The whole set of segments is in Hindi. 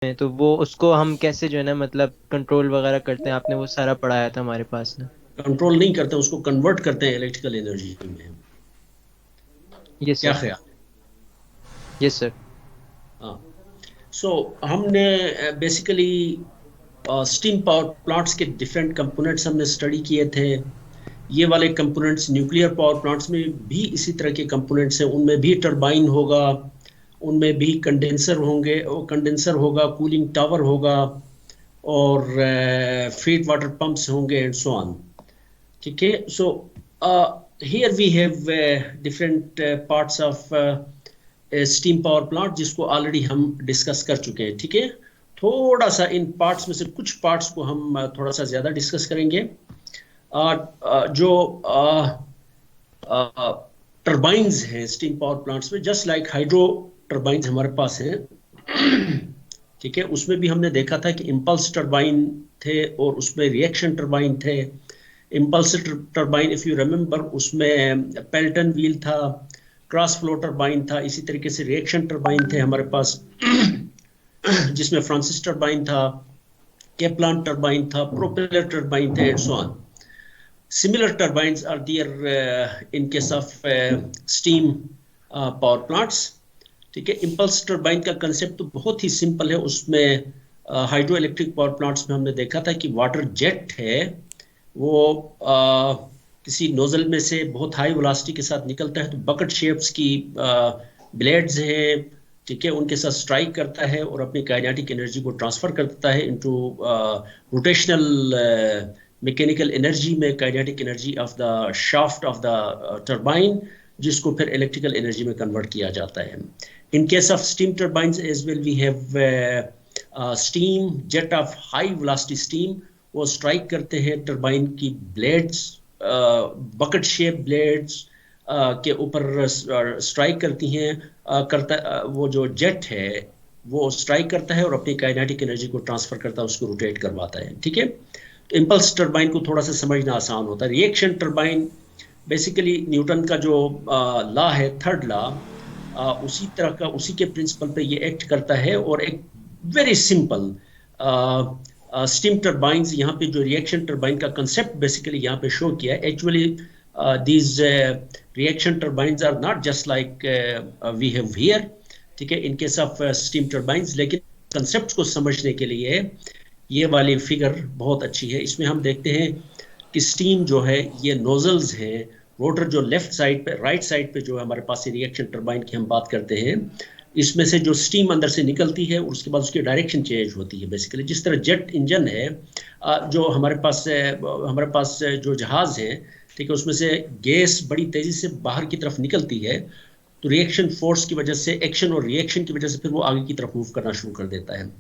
हैं, तो वो उसको हम कैसे जो है ना मतलब कंट्रोल वगैरह करते हैं, आपने वो सारा पढ़ाया था हमारे पास ना। कंट्रोल नहीं करते, उसको कन्वर्ट करते हैं इलेक्ट्रिकल एनर्जी में। यस क्या सर। ख्याल? Yes sir. हाँ। सो हमने बेसिकली स्टीम पावर प्लांट्स के डिफरेंट कंपोनेंट्स हमने स्टडी किए थे। ये वाले कंपोनेंट्स न्यूक्लियर पावर प्लांट्स में भी इसी तरह के कंपोनेंट्स हैं, उनमें भी टरबाइन होगा, उनमें भी कंडेंसर होंगे, कंडेंसर होगा, कूलिंग टावर होगा, और फीड वाटर पंप्स होंगे एंड सो ऑन। ठीक है। So here we have different parts of steam power plant जिसको ऑलरेडी हम डिस्कस कर चुके हैं। ठीक है। थोड़ा सा इन पार्ट्स में से कुछ पार्ट्स को हम थोड़ा सा ज्यादा डिस्कस करेंगे। जो टर्बाइन्स हैं स्टीम पावर प्लांट्स में, जस्ट लाइक हाइड्रो टर्बाइन्स हमारे पास हैं। ठीक है। उसमें भी हमने देखा था कि इम्पल्स टर्बाइन थे और उसमें रिएक्शन टर्बाइन थे। Impulse turbine, if you remember, उसमें पेल्टन व्हील था, क्रॉस फ्लो टर्बाइन था, इसी तरीके से रिएक्शन टर्बाइन थे हमारे पास जिसमें फ्रांसिस टर्बाइन था, केप्लान टर्बाइन था, प्रोपेलर टर्बाइन थे and so on. Similar turbines are there in case of steam power plants। ठीक है। इम्पल्स टर्बाइन का कंसेप्ट तो बहुत ही सिंपल है। उसमें हाइड्रो इलेक्ट्रिक पावर प्लांट्स में हमने देखा था कि वाटर जेट है, वो किसी नोजल में से बहुत हाई वेलोसिटी के साथ निकलता है, तो बकेट शेप्स की ब्लेड्स हैं। ठीक है। उनके साथ स्ट्राइक करता है और अपनी काइनेटिक एनर्जी को ट्रांसफर कर देता है इनटू रोटेशनल मैकेनिकल एनर्जी में, kinetic energy of the shaft of the turbine, जिसको फिर इलेक्ट्रिकल एनर्जी में कन्वर्ट किया जाता है। In case of steam turbines as well we have steam jet of high velocity steam. वो स्ट्राइक करते हैं टरबाइन की ब्लेड्स, बकेट शेप ब्लेड्स के ऊपर स्ट्राइक करती हैं, वो जो जेट है वो स्ट्राइक करता है और अपनी काइनेटिक एनर्जी को ट्रांसफर करता है, उसको रोटेट करवाता है। ठीक है। तो इम्पल्स टरबाइन को थोड़ा सा समझना आसान होता है। रिएक्शन टरबाइन बेसिकली न्यूटन का जो लॉ है, थर्ड लॉ, उसी तरह का, उसी के प्रिंसिपल पे ये एक्ट करता है। और एक वेरी सिंपल स्टीम टरबाइंस, यहाँ पे जो रिएक्शन टरबाइन का कंसेप्ट बेसिकली यहाँ पे शो किया है। Actually these reaction turbines are not just like we have here. ठीक है। In case of steam turbines, लेकिन कंसेप्ट को समझने के लिए ये वाली फिगर बहुत अच्छी है। इसमें हम देखते हैं कि स्टीम जो है, ये नोजल्स हैं, रोटर जो लेफ्ट साइड पे, राइट साइड पे जो है हमारे पास रिएक्शन टरबाइन की हम बात करते हैं, इसमें से जो स्टीम अंदर से निकलती है और उसके बाद उसकी डायरेक्शन चेंज होती है। बेसिकली जिस तरह जेट इंजन है, जो हमारे पास जो जहाज है, ठीक है, उसमें से गैस बड़ी तेजी से बाहर की तरफ निकलती है, तो रिएक्शन फोर्स की वजह से, एक्शन और रिएक्शन की वजह से फिर वो आगे की तरफ मूव करना शुरू कर देता है।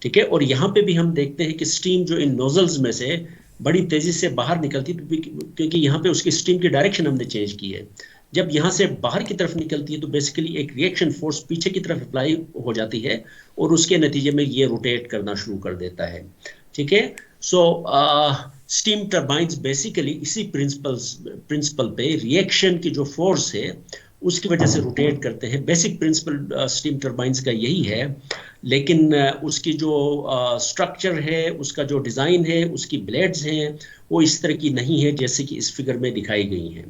ठीक है। और यहाँ पे भी हम देखते हैं कि स्टीम जो इन नोजल्स में से बड़ी तेजी से बाहर निकलती है, क्योंकि यहाँ पे उसकी स्टीम की डायरेक्शन हमने चेंज की है। जब यहाँ से बाहर की तरफ निकलती है तो बेसिकली एक रिएक्शन फोर्स पीछे की तरफ अप्लाई हो जाती है और उसके नतीजे में ये रोटेट करना शुरू कर देता है। ठीक है। सो स्टीम टरबाइंस बेसिकली इसी प्रिंसिपल पे रिएक्शन की जो फोर्स है उसकी वजह से रोटेट करते हैं। बेसिक प्रिंसिपल स्टीम टरबाइंस का यही है, लेकिन उसकी जो स्ट्रक्चर है, उसका जो डिज़ाइन है, उसकी ब्लेड्स हैं, वो इस तरह की नहीं है जैसे कि इस फिगर में दिखाई गई हैं।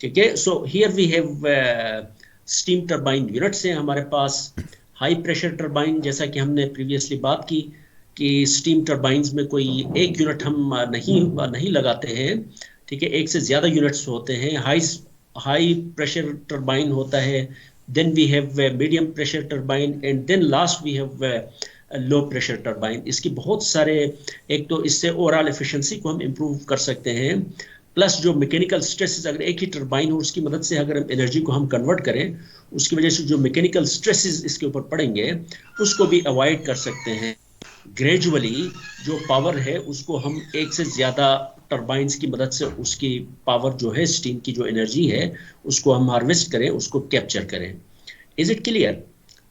ठीक है। So here we have steam turbine units हैं हमारे पास। हाई प्रेशर टरबाइन, जैसा कि हमने प्रीवियसली बात की कि स्टीम टरबाइंस में कोई एक यूनिट हम नहीं लगाते हैं। ठीक है। एक से ज़्यादा यूनिट्स होते हैं। हाई हाई प्रेशर टरबाइन होता है, then we have medium pressure turbine, and then last we have low pressure turbine. इसकी बहुत सारे, एक तो इससे ओवरऑल एफिशिएंसी को हम इम्प्रूव कर सकते हैं, प्लस जो मैकेनिकल स्ट्रेसेस, अगर एक ही टरबाइन हो उसकी मदद से अगर हम एनर्जी को हम कन्वर्ट करें, उसकी वजह से जो मैकेनिकल स्ट्रेसेस इसके ऊपर पड़ेंगे उसको भी अवॉइड कर सकते हैं। ग्रेजुअली जो पावर है उसको हम एक से ज़्यादा टरबाइंस की मदद से उसकी पावर जो है, स्टीम की जो एनर्जी है, उसको हम हार्वेस्ट करें, उसको कैप्चर करें। Is it clear?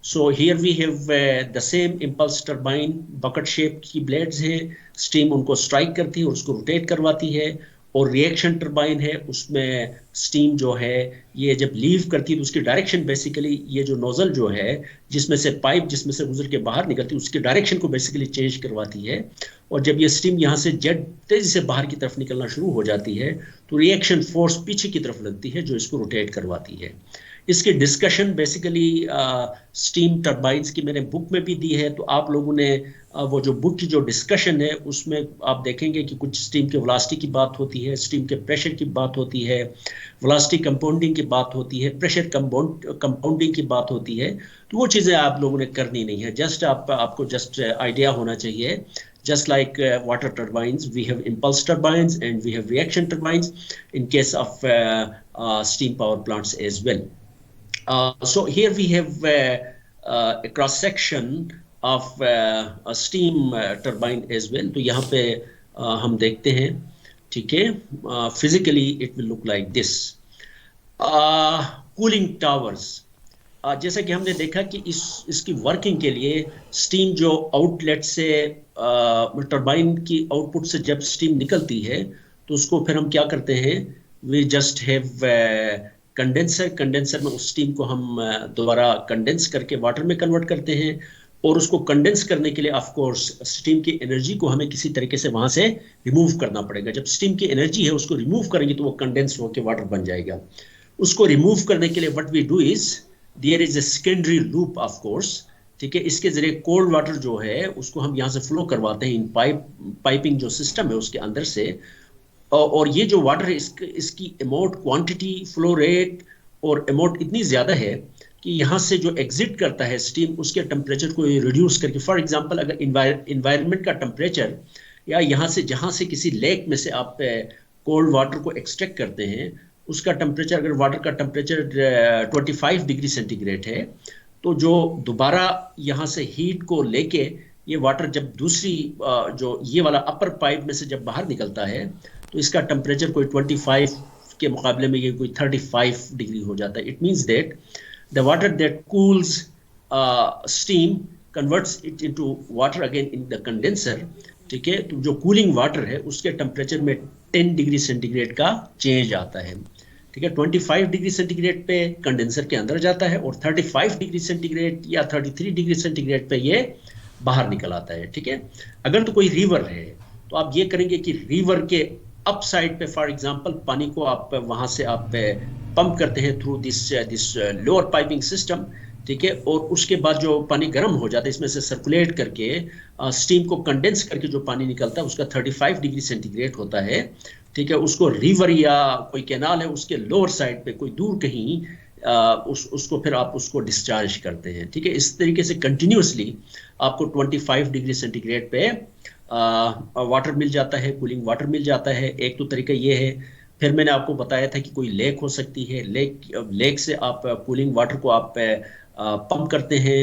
So here we have the same impulse turbine, bucket shape की ब्लेड्स हैं, स्टीम उनको स्ट्राइक करती है और उसको रोटेट करवाती है, और रिएक्शन टरबाइन है, उसमें स्टीम जो है ये जब लीव करती है तो उसकी डायरेक्शन बेसिकली, ये जो नोजल जो है जिसमें से पाइप जिसमें से गुजर के बाहर निकलती है उसकी डायरेक्शन को बेसिकली चेंज करवाती है। और जब ये स्टीम यहाँ से जेट तेजी से बाहर की तरफ निकलना शुरू हो जाती है तो रिएक्शन फोर्स पीछे की तरफ लगती है जो इसको रोटेट करवाती है। इसकी डिस्कशन बेसिकली स्टीम टरबाइंस की मैंने बुक में भी दी है, तो आप लोगों ने वो जो बुक की जो डिस्कशन है उसमें आप देखेंगे कि कुछ स्टीम के वेलोसिटी की बात होती है, स्टीम के प्रेशर की बात होती है, वेलोसिटी कंपाउंडिंग की बात होती है, प्रेशर कंपाउंडिंग की बात होती है। तो वो चीज़ें आप लोगों ने करनी नहीं है, जस्ट आपको जस्ट आइडिया होना चाहिए। Just like water turbines, we have impulse turbines and we have reaction turbines in case of steam power plants as well. So here we have a cross section of a steam turbine as well. तो यहाँ पे हम देखते हैं, ठीक है, physically it will look like this. Cooling towers. जैसा कि हमने देखा कि इसकी वर्किंग के लिए स्टीम जो आउटलेट से टरबाइन की आउटपुट से जब स्टीम निकलती है तो उसको फिर हम क्या करते हैं, वी जस्ट हैव कंडेंसर में उस स्टीम को हम दोबारा कंडेंस करके वाटर में कन्वर्ट करते हैं। और उसको कंडेंस करने के लिए ऑफ कोर्स स्टीम की एनर्जी को हमें किसी तरीके से वहां से रिमूव करना पड़ेगा। जब स्टीम की एनर्जी है उसको रिमूव करेंगे तो वो कंडेंस होकर वाटर बन जाएगा। उसको रिमूव करने के लिए what we do is there is a secondary loop of course, ठीक है। इसके जरिए कोल्ड वाटर जो है उसको हम यहाँ से फ्लो करवाते हैं इन पाइपिंग जो सिस्टम है उसके अंदर से। और ये जो वाटर है इसकी अमाउंट, क्वांटिटी, फ्लो रेट और अमाउंट इतनी ज़्यादा है कि यहाँ से जो एग्जिट करता है स्टीम उसके टेम्परेचर को रिड्यूस करके, फॉर एग्जांपल अगर इन्वायरमेंट का टेम्परेचर या यहाँ से जहाँ से किसी लेक में से आप कोल्ड वाटर को एक्सट्रैक्ट करते हैं उसका टेम्परेचर, अगर वाटर का टेम्परेचर 25 डिग्री सेंटीग्रेड है तो जो दोबारा यहाँ से हीट को लेके ये वाटर जब दूसरी जो ये वाला अपर पाइप में से जब बाहर निकलता है तो इसका टेम्परेचर कोई 25 के मुकाबले में ये कोई 35 डिग्री हो जाता है। It means that the water that cools steam converts it into water again in the condenser, ठीक है। तो जो कूलिंग वाटर है उसके टेम्परेचर में 10 डिग्री सेंटीग्रेड का चेंज आता है, ठीक है। 25 डिग्री सेंटीग्रेड पे कंडेंसर के अंदर जाता है और 35 डिग्री सेंटीग्रेड या 33 डिग्री सेंटीग्रेड पे ये बाहर निकल आता है, ठीक है। अगर तो कोई रिवर है तो आप ये करेंगे कि रिवर के अप साइड पे फॉर एग्जांपल पानी को आप वहां से आप पंप करते हैं through this lower piping system, ठीक है। और उसके बाद जो पानी गर्म हो जाता है इसमें से सर्कुलेट करके स्टीम को कंडेंस करके जो पानी निकलता है उसका 35 डिग्री सेंटीग्रेड होता है, ठीक है। उसको रिवर या कोई कैनाल है उसके लोअर साइड पे कोई दूर कहीं उसको फिर आप उसको डिस्चार्ज करते हैं, ठीक है। इस तरीके से कंटिन्यूसली आपको 25 डिग्री सेंटीग्रेड पे वाटर मिल जाता है, कूलिंग वाटर मिल जाता है। एक तो तरीका ये है। फिर मैंने आपको बताया था कि कोई लेक हो सकती है, लेक से आप कूलिंग वाटर को आप पंप करते हैं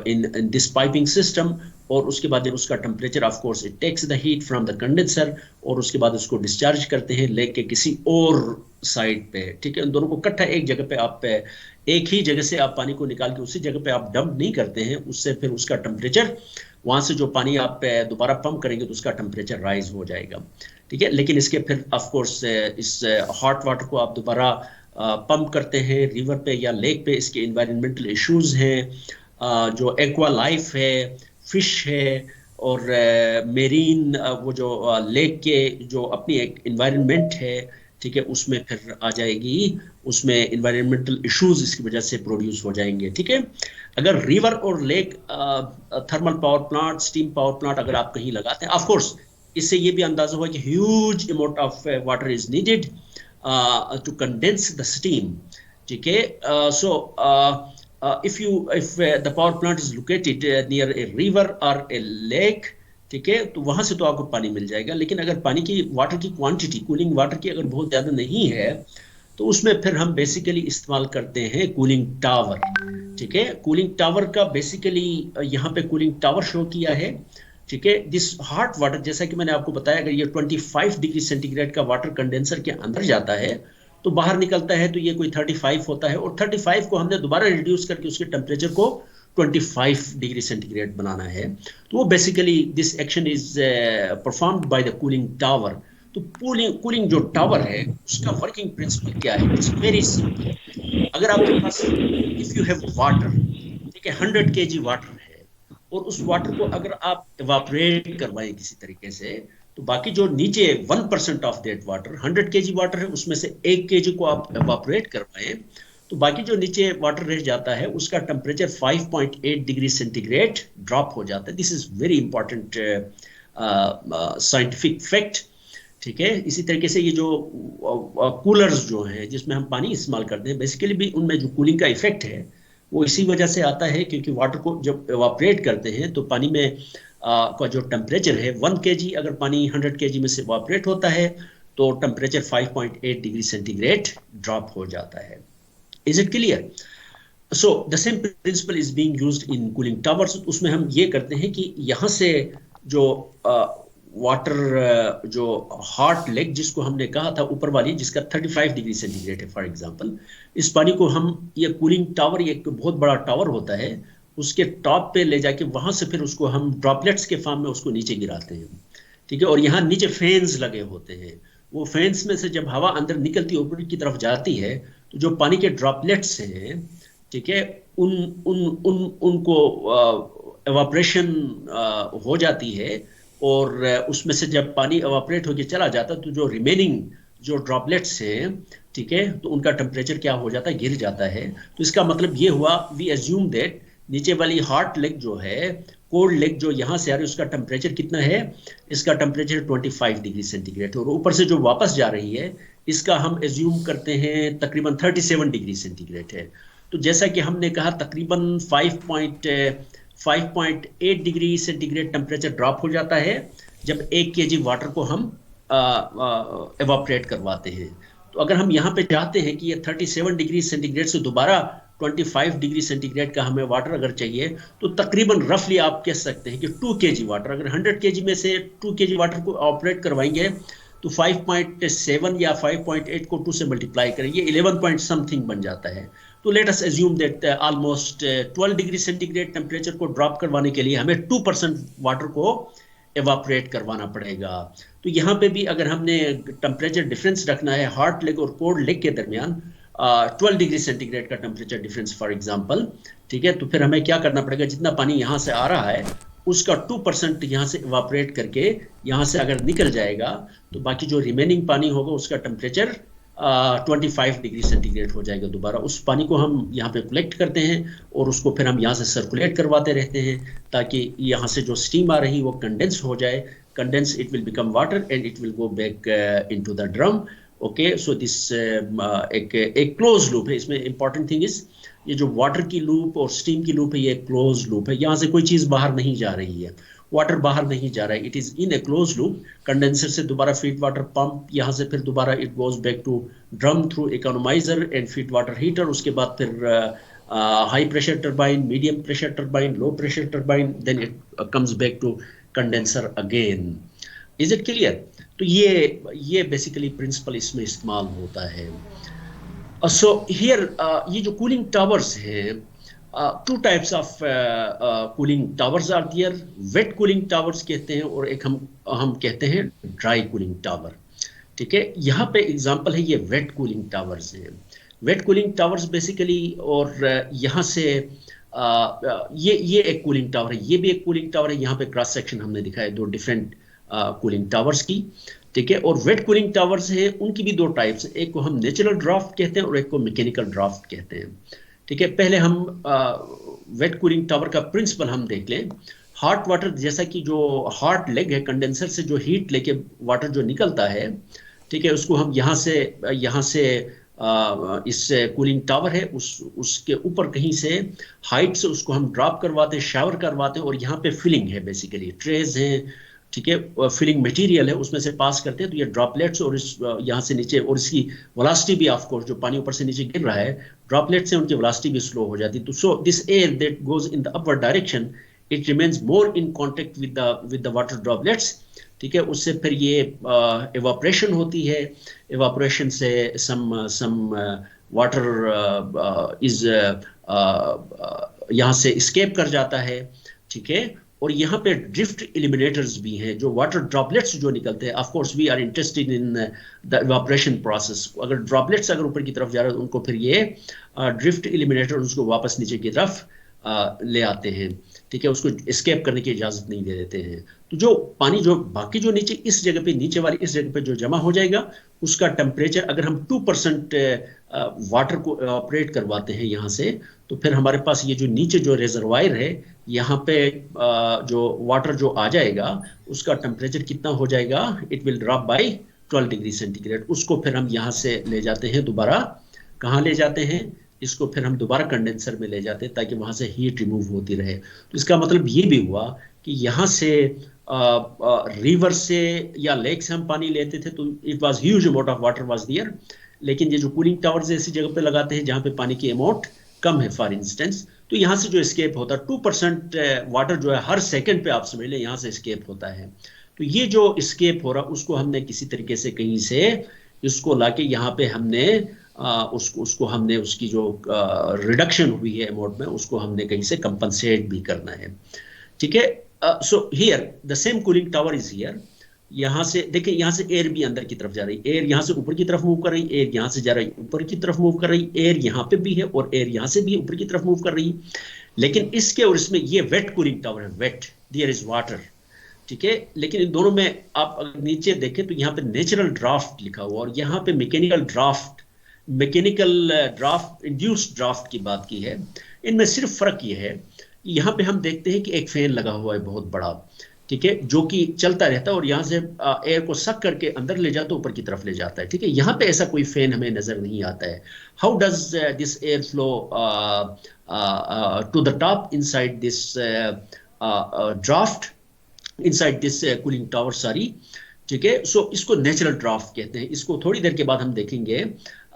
इन दिस पाइपिंग सिस्टम और उसके बाद जब उसका temperature of course it takes the heat from the condenser और उसके बाद उसको डिस्चार्ज करते हैं लेक के किसी और साइड पे, ठीक है। उन दोनों को इकट्ठा एक जगह पे आप एक ही जगह से आप पानी को निकाल के उसी जगह पे आप डंप नहीं करते हैं, उससे फिर उसका टेम्परेचर वहां से जो पानी आप दोबारा पंप करेंगे तो उसका टेम्परेचर राइज हो जाएगा, ठीक है। लेकिन इसके फिर ऑफ कोर्स इस हॉट वाटर को आप दोबारा पंप करते हैं रिवर पे या लेक पे, इसके इन्वायरमेंटल इश्यूज हैं, जो एक्वा लाइफ है, फिश है और मेरीन वो जो लेक के जो अपनी एक इन्वायरमेंट है, ठीक है, उसमें फिर आ जाएगी, उसमें इन्वायरमेंटल इश्यूज इसकी वजह से प्रोड्यूस हो जाएंगे, ठीक है। अगर रिवर और lake thermal power plant, steam power plant अगर आप कहीं लगाते हैं, ऑफ कोर्स इससे ये भी अंदाजा हुआ कि huge amount of water is needed to condense the steam, ठीक है। सो if the power plant is located near a river or a lake, ठीक है, तो वहां से तो आपको पानी मिल जाएगा। लेकिन अगर पानी की वाटर की क्वांटिटी, कूलिंग वाटर की अगर बहुत ज्यादा नहीं है तो उसमें फिर हम बेसिकली इस्तेमाल करते हैं कूलिंग टावर, ठीक है। कूलिंग टावर का बेसिकली यहाँ पे कूलिंग टावर शो किया है, ठीक है। दिस हॉट वाटर, जैसा कि मैंने आपको बताया, अगर ये 25 डिग्री सेंटीग्रेड का वाटर कंडेंसर के अंदर जाता है तो बाहर निकलता है तो ये कोई 35 होता है और 35 को हमने दोबारा रिड्यूस करके उसके टेम्परेचर को 25 डिग्री सेंटीग्रेड बनाना है, तो वो basically this action is performed by the cooling tower. तो कूलिंग कूलिंग जो टावर है उसका वर्किंग प्रिंसिपल क्या है? It's very simple. अगर आपके पास, इफ यू हैव वाटर, ठीक है, 100 kg वाटर है, और उस वाटर को अगर आप इवापोरेट करवाएं किसी तरीके से, तो बाकी जो नीचे 1% of that water, 100 kg water है, उसमें से 1 kg को आप इवापोरेट करवाएं, तो बाकी जो नीचे वाटर रह जाता है उसका टेम्परेचर 5.8 डिग्री सेंटीग्रेड ड्रॉप हो जाता है। This is very important scientific fact. ठीक है, इसी तरीके से ये जो कूलर्स जो हैं जिसमें हम पानी इस्तेमाल करते हैं, बेसिकली भी उनमें जो कूलिंग का इफेक्ट है वो इसी वजह से आता है, क्योंकि वाटर को जब इवापोरेट करते हैं तो पानी में का जो टेम्परेचर है, 1 kg अगर पानी 100 kg में से इवापोरेट होता है तो टेम्परेचर 5.8 डिग्री सेंटीग्रेड ड्रॉप हो जाता है। Is it clear? So the same principle is being used in cooling towers. उसमें हम ये करते हैं कि यहाँ से जो वाटर जो हॉट लेग जिसको हमने कहा था ऊपर वाली, जिसका 35 डिग्री सेंटीग्रेड है फॉर एग्जांपल, इस पानी को हम, ये कूलिंग टावर, ये एक बहुत बड़ा टावर होता है, उसके टॉप पे ले जाके वहां से फिर उसको हम ड्रॉपलेट्स के फॉर्म में उसको नीचे गिराते हैं। ठीक है, और यहाँ नीचे फैंस लगे होते हैं, वो फैंस में से जब हवा अंदर निकलती है ऊपर की तरफ जाती है, तो जो पानी के ड्रॉपलेट्स हैं, ठीक है, उन उन उन उनको एवापोरेशन हो जाती है, और उसमें से जब पानी एवापोरेट होकर चला जाता है तो जो रिमेनिंग जो ड्रॉपलेट्स हैं, ठीक है, तो उनका टेम्परेचर क्या हो जाता है? गिर जाता है। तो इसका मतलब ये हुआ, वी एज्यूम दैट नीचे वाली हॉट लेग जो है, कोल्ड लेग जो यहाँ से आ रही है, उसका टेम्परेचर कितना है? इसका टेम्परेचर 25 डिग्री सेंटीग्रेड है, और ऊपर से जो वापस जा रही है इसका हम एज्यूम करते हैं तकरीबन 37 डिग्री सेंटीग्रेड है। तो जैसा कि हमने कहा, तकरीबन 5.8 डिग्री सेंटीग्रेड टेम्परेचर ड्रॉप हो जाता है जब 1 kg वाटर को हम एवापोरेट करवाते हैं। तो अगर हम यहाँ पे चाहते हैं कि ये 37 डिग्री सेंटीग्रेड से दोबारा 25 डिग्री सेंटीग्रेड का हमें वाटर अगर चाहिए, तो तकरीबन रफली आप कह सकते हैं कि 2 kg वाटर, अगर 100 kg में से 2 kg वाटर को ऑपरेट करवाएंगे तो 5.7 या 5.8 को 2 से मल्टीप्लाई करेंगे, 11 पॉइंट समथिंग बन जाता है। तो let us assume that almost 12 degree centigrade temperature को ड्रॉप करवाने के लिए हमें 2% वाटर को एवापोरेट करवाना पड़ेगा। तो यहाँ पे भी अगर हमने टेम्परेचर डिफरेंस रखना है हॉट लेग और कोल्ड लेग के दरमियान, 12 डिग्री सेंटीग्रेड का टेम्परेचर डिफरेंस फॉर एग्जांपल, ठीक है, तो फिर हमें क्या करना पड़ेगा? जितना पानी यहाँ से आ रहा है उसका 2% यहाँ से इवापोरेट करके यहाँ से अगर निकल जाएगा, तो बाकी जो रिमेनिंग पानी होगा उसका टेम्परेचर 25 डिग्री सेंटीग्रेड हो जाएगा। दोबारा उस पानी को हम यहाँ पे कलेक्ट करते हैं और उसको फिर हम यहाँ से सर्कुलेट करवाते रहते हैं, ताकि यहाँ से जो स्टीम आ रही है वो कंडेंस हो जाए। Condense, it will become water and it will go back into the drum. Okay, so this एक क्लोज लूप है। इसमें इंपॉर्टेंट थिंग इज, ये जो वाटर की लूप और स्टीम की लूप है, ये क्लोज लूप है। यहाँ से कोई चीज़ बाहर नहीं जा रही है, वाटर बाहर नहीं जा रहा है, it is in a close loop. Condenser से दोबारा फीड वाटर पंप, यहाँ से फिर दोबारा it goes back to drum through economiser and feed water heater. उसके बाद फिर high pressure turbine, medium pressure turbine, low pressure turbine, then it comes back to condenser again. Is it clear? तो ये बेसिकली प्रिंसिपल इसमें इस्तेमाल होता है। सो हियर ये जो कूलिंग टावर्स हैं, two types of cooling towers are there. Wet cooling towers कहते हैं और एक हम कहते हैं ड्राई कूलिंग टावर। ठीक है, यहाँ पे एग्जांपल है, ये वेट कूलिंग टावर्स हैं। वेट कूलिंग टावर्स बेसिकली, और यहाँ से ये एक कूलिंग टावर है, ये भी एक कूलिंग टावर है। यहाँ पे क्रॉस सेक्शन हमने दिखाया दो डिफरेंट कूलिंग टावर्स की। ठीक है, और वेट कूलिंग टावर्स हैं, उनकी भी दो टाइप्स हैं, एक को हम नेचुरल ड्राफ्ट कहते हैं और एक को मैकेनिकल ड्राफ्ट कहते हैं। ठीक है, पहले हम वेट कूलिंग टावर का प्रिंसिपल हम देख लें। हॉट वाटर, जैसा कि जो हॉट लेग है, कंडेंसर से जो हीट लेके वाटर जो निकलता है, ठीक है, उसको हम यहाँ से इस कूलिंग टावर है उसके ऊपर कहीं से हाइट से उसको हम ड्रॉप करवाते हैं, शावर करवाते हैं, और यहाँ पे फिलिंग है, बेसिकली ट्रेज हैं, ठीक है, फिलिंग मटेरियल है, उसमें से पास करते हैं। तो ये ड्रॉपलेट्स और इस यहाँ से नीचे, और इसकी वेलोसिटी भी ऑफ कोर्स, जो पानी ऊपर से नीचे गिर रहा है, ड्रॉपलेट से उनकी वेलोसिटी भी स्लो हो जाती है। तो so this air that goes in the upward direction, it remains more in contact with the water droplets. ठीक है, उससे फिर ये एवापोरेशन होती है। एवापोरेशन से सम वाटर इज यहाँ से स्केप कर जाता है, ठीक है। और यहाँ पे ड्रिफ्ट एलिमिनेटर्स भी हैं, जो वाटर ड्रॉपलेट्स जो निकलते हैं। Of course we are interested in the evaporation process. अगर ड्रॉपलेट्स अगर ऊपर की तरफ जा रहे हैं, उनको फिर ये ड्रिफ्ट एलिमिनेटर उसको वापस नीचे की तरफ ले आते हैं, ठीक है, उसको एस्केप करने की इजाजत नहीं दे देते हैं। तो जो पानी जो बाकी जो नीचे इस जगह पे, नीचे वाली इस जगह पे जो जमा हो जाएगा, उसका टेम्परेचर अगर हम 2% वाटर को ऑपरेट करवाते हैं यहाँ से, तो फिर हमारे पास ये जो नीचे जो रिजर्वायर है, यहाँ पे जो वाटर जो आ जाएगा, उसका टेम्परेचर कितना हो जाएगा, it will drop by 12 degree centigrade. उसको फिर हम यहाँ से ले जाते हैं दोबारा, कहाँ ले जाते हैं, इसको फिर हम दोबारा कंडेंसर में ले जाते हैं, ताकि वहां से हीट रिमूव होती रहे। तो इसका मतलब ये भी हुआ कि यहाँ से रिवर से या लेक से हम पानी लेते थे, तो it was huge amount of water was there. लेकिन ये जो कूलिंग टावर्स ऐसी जगह पे लगाते हैं जहाँ पे पानी की अमाउंट कम है, फॉर इंस्टेंस, तो यहाँ से जो स्केप होता है 2% वाटर जो है हर सेकंड पे, आप समझ लें, यहाँ से स्केप होता है। तो ये जो स्केप हो रहा, उसको हमने किसी तरीके से कहीं से इसको लाके यहाँ पे हमने उसको हमने उसकी जो रिडक्शन हुई है अमाउंट में, उसको हमने कहीं से कंपनसेट भी करना है, ठीक है। So here the same cooling tower is here. यहाँ से देखिए, यहाँ से एयर भी अंदर की तरफ जा रही, एयर यहाँ से ऊपर की तरफ मूव कर रही, एयर यहाँ से जा रही ऊपर की तरफ मूव कर रही, एयर यहाँ पे भी है और एयर यहाँ से भी ऊपर की तरफ मूव कर रही। लेकिन इसके और इसमें ये वेट कूलिंग टावर है, वेट, देयर इज वाटर, ठीक है। लेकिन इन दोनों में आप अगर नीचे देखें तो यहाँ पे नेचुरल ड्राफ्ट लिखा हुआ और यहाँ पे मैकेनिकल ड्राफ्ट, इंड्यूस्ड ड्राफ्ट की बात की है। इनमें सिर्फ फर्क ये है, यहाँ पे हम देखते हैं कि एक फैन लगा हुआ है बहुत बड़ा, ठीक है, जो कि चलता रहता है और यहाँ से एयर को सक करके अंदर ले जाता है, ऊपर की तरफ ले जाता है, ठीक है। यहाँ पे ऐसा कोई फैन हमें नजर नहीं आता है। How does this air flow to the top inside this draft, inside this cooling tower, sorry, ठीक है। सो इसको नेचुरल ड्राफ्ट कहते हैं। इसको थोड़ी देर के बाद हम देखेंगे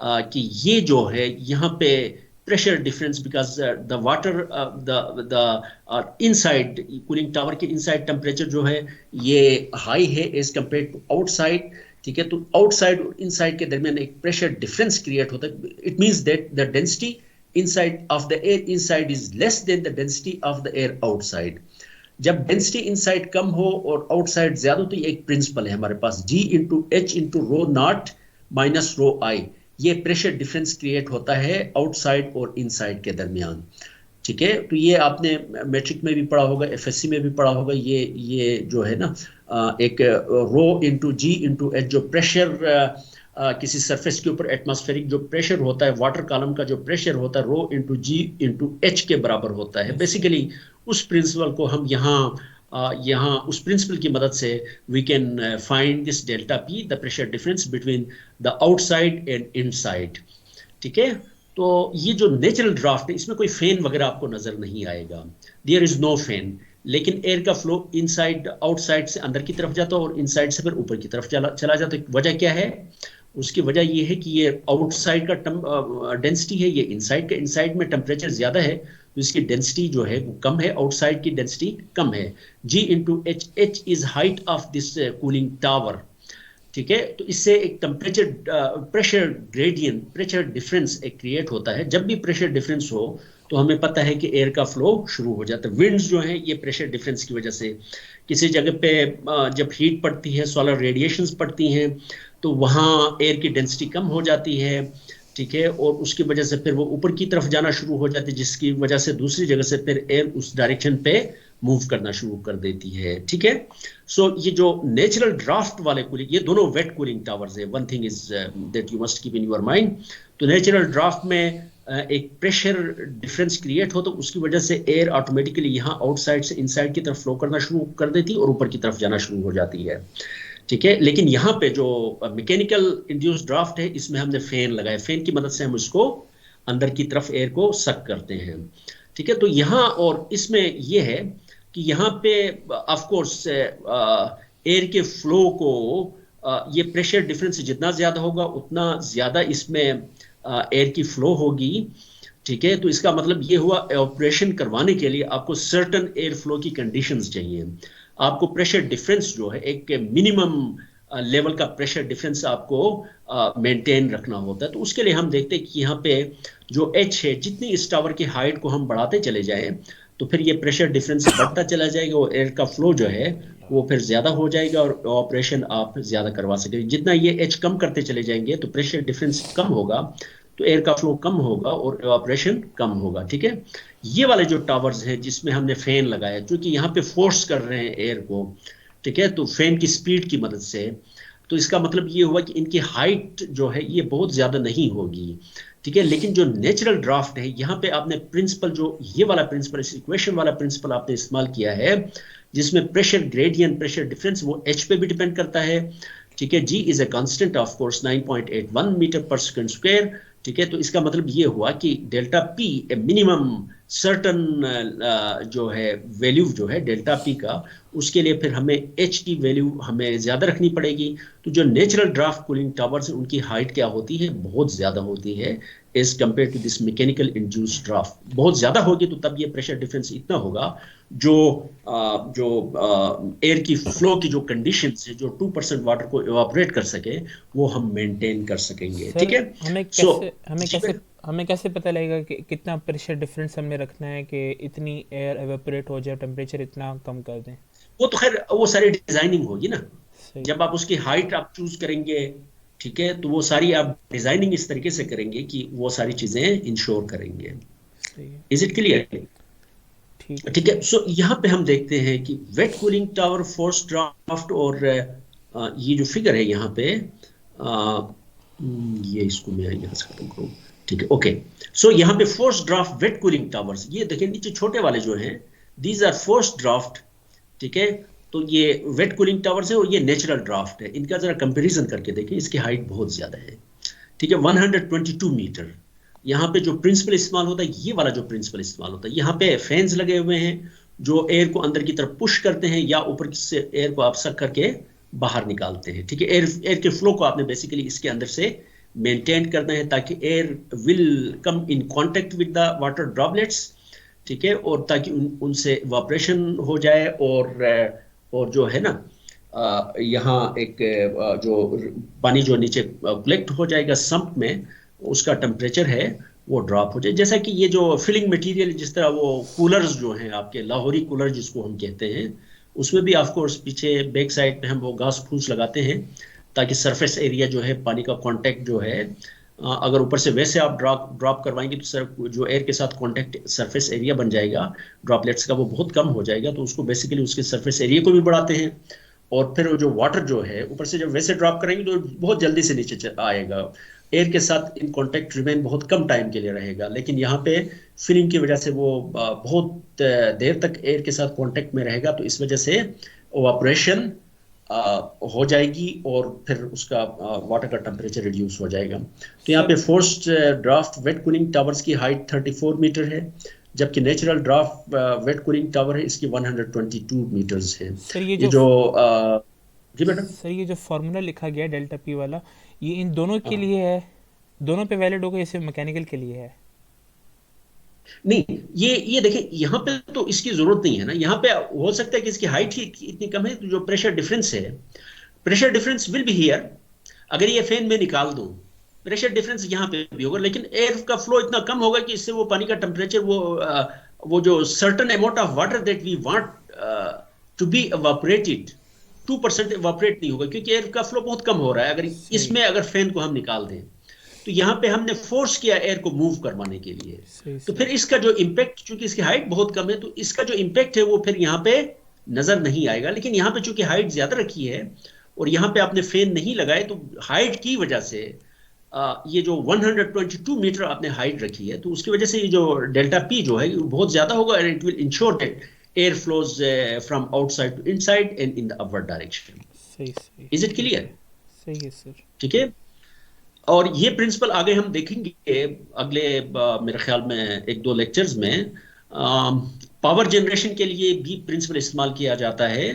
कि ये जो है यहाँ पे pressure difference, because the water the inside cooling tower के इनसाइड टेम्परेचर जो है ये हाई है एज कंपेयर टू आउटसाइड, ठीक है। तो आउटसाइड और इनसाइड के दरमियान एक प्रेशर डिफरेंस क्रिएट होता है। It means that the density inside of the air inside is less than the density of the air outside. जब डेंसिटी इनसाइड कम हो और आउटसाइड ज्यादा, तो ये एक प्रिंसिपल है हमारे पास, G into H into rho not minus rho I. ये प्रेशर डिफरेंस क्रिएट होता है आउटसाइड और इनसाइड के दरमियान, ठीक है। तो ये आपने मैट्रिक में भी पढ़ा होगा, एफएससी में भी पढ़ा होगा। ये जो है ना, एक रो इंटू जी इंटू एच, जो प्रेशर किसी सरफेस के ऊपर एटमॉस्फेरिक जो प्रेशर होता है, वाटर कॉलम का जो प्रेशर होता है, रो इंटू जी इंटू एच के बराबर होता है। बेसिकली उस प्रिंसिपल को हम यहाँ उस प्रिंसिपल की मदद से we can find this delta P, the pressure difference between the outside and inside, ठीक है। तो ये जो नेचुरल ड्राफ्ट है, इसमें कोई फैन वगैरह आपको नजर नहीं आएगा, देयर इज नो फैन। लेकिन एयर का फ्लो इनसाइड आउटसाइड से अंदर की तरफ जाता है और इनसाइड से फिर ऊपर की तरफ चला जाता है। वजह क्या है? उसकी वजह ये है कि ये आउटसाइड का डेंसिटी है, ये इनसाइड में टेम्परेचर ज्यादा है, तो इसकी डेंसिटी जो है वो कम है, आउटसाइड की डेंसिटी कम है। G into H, H is height of this cooling tower, ठीक है। तो इससे एक temperature pressure gradient, pressure difference एक क्रिएट होता है। जब भी प्रेशर डिफरेंस हो तो हमें पता है कि एयर का फ्लो शुरू हो जाता है। विंड्स जो है ये प्रेशर डिफरेंस की वजह से, किसी जगह पे जब हीट पड़ती है, सोलर रेडिएशंस पड़ती हैं, तो वहाँ एयर की डेंसिटी कम हो जाती है, ठीक है, और उसकी वजह से फिर वो ऊपर की तरफ जाना शुरू हो जाती है, जिसकी वजह से दूसरी जगह से फिर एयर उस डायरेक्शन पे मूव करना शुरू कर देती है, ठीक है। सो ये जो नेचुरल ड्राफ्ट वाले कूलिंग, ये दोनों वेट कूलिंग टावर्स है। One thing is that you must keep in your mind. तो नेचुरल ड्राफ्ट में एक प्रेशर डिफरेंस क्रिएट हो, तो उसकी वजह से एयर ऑटोमेटिकली यहाँ आउटसाइड से इनसाइड की तरफ फ्लो करना शुरू कर देती है और ऊपर की तरफ जाना शुरू हो जाती है, ठीक है। लेकिन यहाँ पे जो मैकेनिकल इंड्यूस्ड ड्राफ्ट है, इसमें हमने फैन लगाया, फैन की मदद से हम उसको अंदर की तरफ एयर को सक करते हैं, ठीक है। तो यहाँ और इसमें यह है कि यहाँ पे ऑफ कोर्स एयर के फ्लो को ये प्रेशर डिफरेंस जितना ज्यादा होगा उतना ज्यादा इसमें एयर की फ्लो होगी, ठीक है। तो इसका मतलब ये हुआ, ऑपरेशन करवाने के लिए आपको सर्टेन एयर फ्लो की कंडीशंस चाहिए। आपको प्रेशर डिफरेंस जो है, एक मिनिमम लेवल का प्रेशर डिफरेंस आपको मेंटेन रखना होता है। तो उसके लिए हम देखते हैं कि यहाँ पे जो एच है, जितनी इस टावर की हाइट को हम बढ़ाते चले जाएं, तो फिर ये प्रेशर डिफरेंस बढ़ता चला जाएगा और एयर का फ्लो जो है वो फिर ज्यादा हो जाएगा और ऑपरेशन आप ज्यादा करवा सकेंगे। जितना ये एच कम करते चले जाएंगे तो प्रेशर डिफरेंस कम होगा, तो एयर का फ्लो कम होगा और ऑपरेशन कम होगा। ठीक है, ये वाले जो टावर्स हैं जिसमें हमने फैन लगाया, क्योंकि यहाँ पे फोर्स कर रहे हैं एयर को, ठीक है, तो फैन की स्पीड की मदद से, तो इसका मतलब ये हुआ कि इनकी हाइट जो है ये बहुत ज्यादा नहीं होगी। ठीक है, लेकिन जो नेचुरल ड्राफ्ट है, यहाँ पे आपने प्रिंसिपल, जो ये वाला प्रिंसिपल, इस इक्वेशन वाला प्रिंसिपल आपने इस्तेमाल किया है, जिसमें प्रेशर ग्रेडियंट, प्रेशर डिफरेंस वो एच पे भी डिपेंड करता है। ठीक है, G is a constant of course 9.81 metre पर सेकंड स्क्वायर। ठीक है, तो इसका मतलब ये हुआ कि delta P a minimum certain जो है वैल्यू जो है डेल्टा पी का, उसके लिए फिर हमें एच की वैल्यू हमें ज्यादा रखनी पड़ेगी। तो जो नेचुरल ड्राफ्ट कूलिंग टावर्स, उनकी हाइट क्या होती है, बहुत ज्यादा होती है as compare to this mechanical induced draft. बहुत ज्यादा होगी तो तब ये प्रेशर डिफरेंस इतना होगा, जो जो एयर की फ्लो की जो कंडीशंस है, जो 2% वाटर को इवापोरेट कर सके, वो हम मेंटेन कर सकेंगे। ठीक सर है, हमें सो कैसे हमें जी कैसे बेटा, हमें कैसे पता लगेगा कि कितना प्रेशर डिफरेंस हमें रखना है कि इतनी एयर एवेपोरेट हो जाए, टेम्परेचर इतना कम कर दें? वो तो खैर वो सारी डिजाइनिंग होगी ना, सही जब आप उसकी हाइट आप चूज करेंगे। ठीक है, तो वो सारी आप डिजाइनिंग इस तरीके से करेंगे कि वो सारी चीजें इंश्योर करेंगे। सही है। Is it clear? ठीक है ठीक सर। है, सो यहाँ पे हम देखते हैं कि wet cooling tower, force draft, और ये जो फिगर है यहाँ पे, ये इसको मैं यहाँ से खत्म करूँ। ठीक है, ओके, सो यहाँ पे force draft wet cooling towers, ये देखिए नीचे छोटे वाले जो हैं, दीज आर फोर्स ड्राफ्ट। ठीक है, तो ये वेट कूलिंग टावर्स है और ये नेचुरल ड्राफ्ट है। इनका जरा कंपैरिजन करके देखें, इसकी हाइट बहुत ज्यादा है। ठीक है, 122 मीटर। यहाँ पे जो प्रिंसिपल इस्तेमाल होता है, ये वाला जो प्रिंसिपल इस्तेमाल होता है, यहाँ पे फैंस लगे हुए हैं जो एयर को अंदर की तरफ पुश करते हैं या ऊपर से एयर को आप सक करके बाहर निकालते हैं। ठीक है, एयर एयर के फ्लो को आपने बेसिकली इसके अंदर से मेंटेन करना है, ताकि air will come in contact with the water droplets. ठीक है, और ताकि उनसे इवापोरेशन हो जाए, और जो है ना, यहाँ एक जो पानी जो नीचे कलेक्ट हो जाएगा सम्प में, उसका टेम्परेचर है वो ड्रॉप हो जाए। जैसा कि ये जो फिलिंग मटेरियल, जिस तरह वो कूलर्स जो हैं आपके, लाहौरी कूलर जिसको हम कहते हैं, उसमें भी ऑफ कोर्स पीछे बैक साइड पे हम वो घास फूस लगाते हैं, ताकि सरफेस एरिया जो है, पानी का कांटेक्ट जो है, अगर ऊपर से वैसे आप ड्रॉप करवाएंगे तो सर जो एयर के साथ कांटेक्ट सरफेस एरिया बन जाएगा ड्रॉपलेट्स का, वो बहुत कम हो जाएगा। तो उसको बेसिकली उसके सरफेस एरिया को भी बढ़ाते हैं, और फिर जो वाटर जो है ऊपर से जब वैसे ड्रॉप करेंगे तो बहुत जल्दी से नीचे आएगा, एयर के साथ इन कांटेक्ट रिमेन बहुत कम टाइम के लिए रहेगा। लेकिन यहाँ पे फिलिंग की वजह से वो बहुत देर तक एयर के साथ कांटेक्ट में रहेगा, तो इस वजह से इवापोरेशन हो जाएगी और फिर उसका वाटर का टेम्परेचर रिड्यूस हो जाएगा। तो यहाँ सर पे forced draft wet cooling towers की हाइट 34 मीटर है, जबकि natural draft wet cooling tower है, इसकी 122 मीटर्स है। सर ये ये जो जो जी बेटा, सर ये जो फार्मूला लिखा गया है डेल्टा पी वाला, ये इन दोनों के हाँ, लिए है, दोनों पे वैलिड होगा, जैसे मैकेनिकल के लिए है? नहीं, ये देखिए यहाँ पे तो इसकी जरूरत नहीं है ना। यहाँ पे हो सकता है कि इसकी हाइट ही इतनी कम है, तो जो प्रेशर डिफरेंस है, pressure difference will be here. अगर ये फैन में निकाल दूं, प्रेशर डिफरेंस यहाँ पे भी होगा, लेकिन एयर का फ्लो इतना कम होगा कि इससे वो पानी का टेम्परेचर, वो जो certain amount of water that we want to be evaporated, 2% evaporate नहीं होगा, क्योंकि एयर का फ्लो बहुत कम हो रहा है। अगर सही इसमें अगर फैन को हम निकाल दें, तो यहाँ पे हमने फोर्स किया एयर को मूव करवाने के लिए, सही तो सर। फिर इसका जो इम्पैक्ट, चूंकि इसकी हाइट बहुत कम है, तो इसका जो इम्पैक्ट है वो फिर यहाँ पे नजर नहीं आएगा। लेकिन यहाँ पे चूंकि हाइट ज्यादा रखी है और यहाँ पे आपने फैन नहीं लगाए, तो हाइट की वजह से ये जो 122 मीटर आपने हाइट रखी है, तो उसकी वजह से ये जो डेल्टा पी जो है ये बहुत ज्यादा होगा, and it will ensure that air flows from outside to inside and in the upward direction. सही सही इज इट क्लियर? सही है सर। ठीक है, और ये प्रिंसिपल आगे हम देखेंगे अगले मेरे ख्याल में एक दो लेक्चर्स में। पावर जनरेशन के लिए भी प्रिंसिपल इस्तेमाल किया जाता है।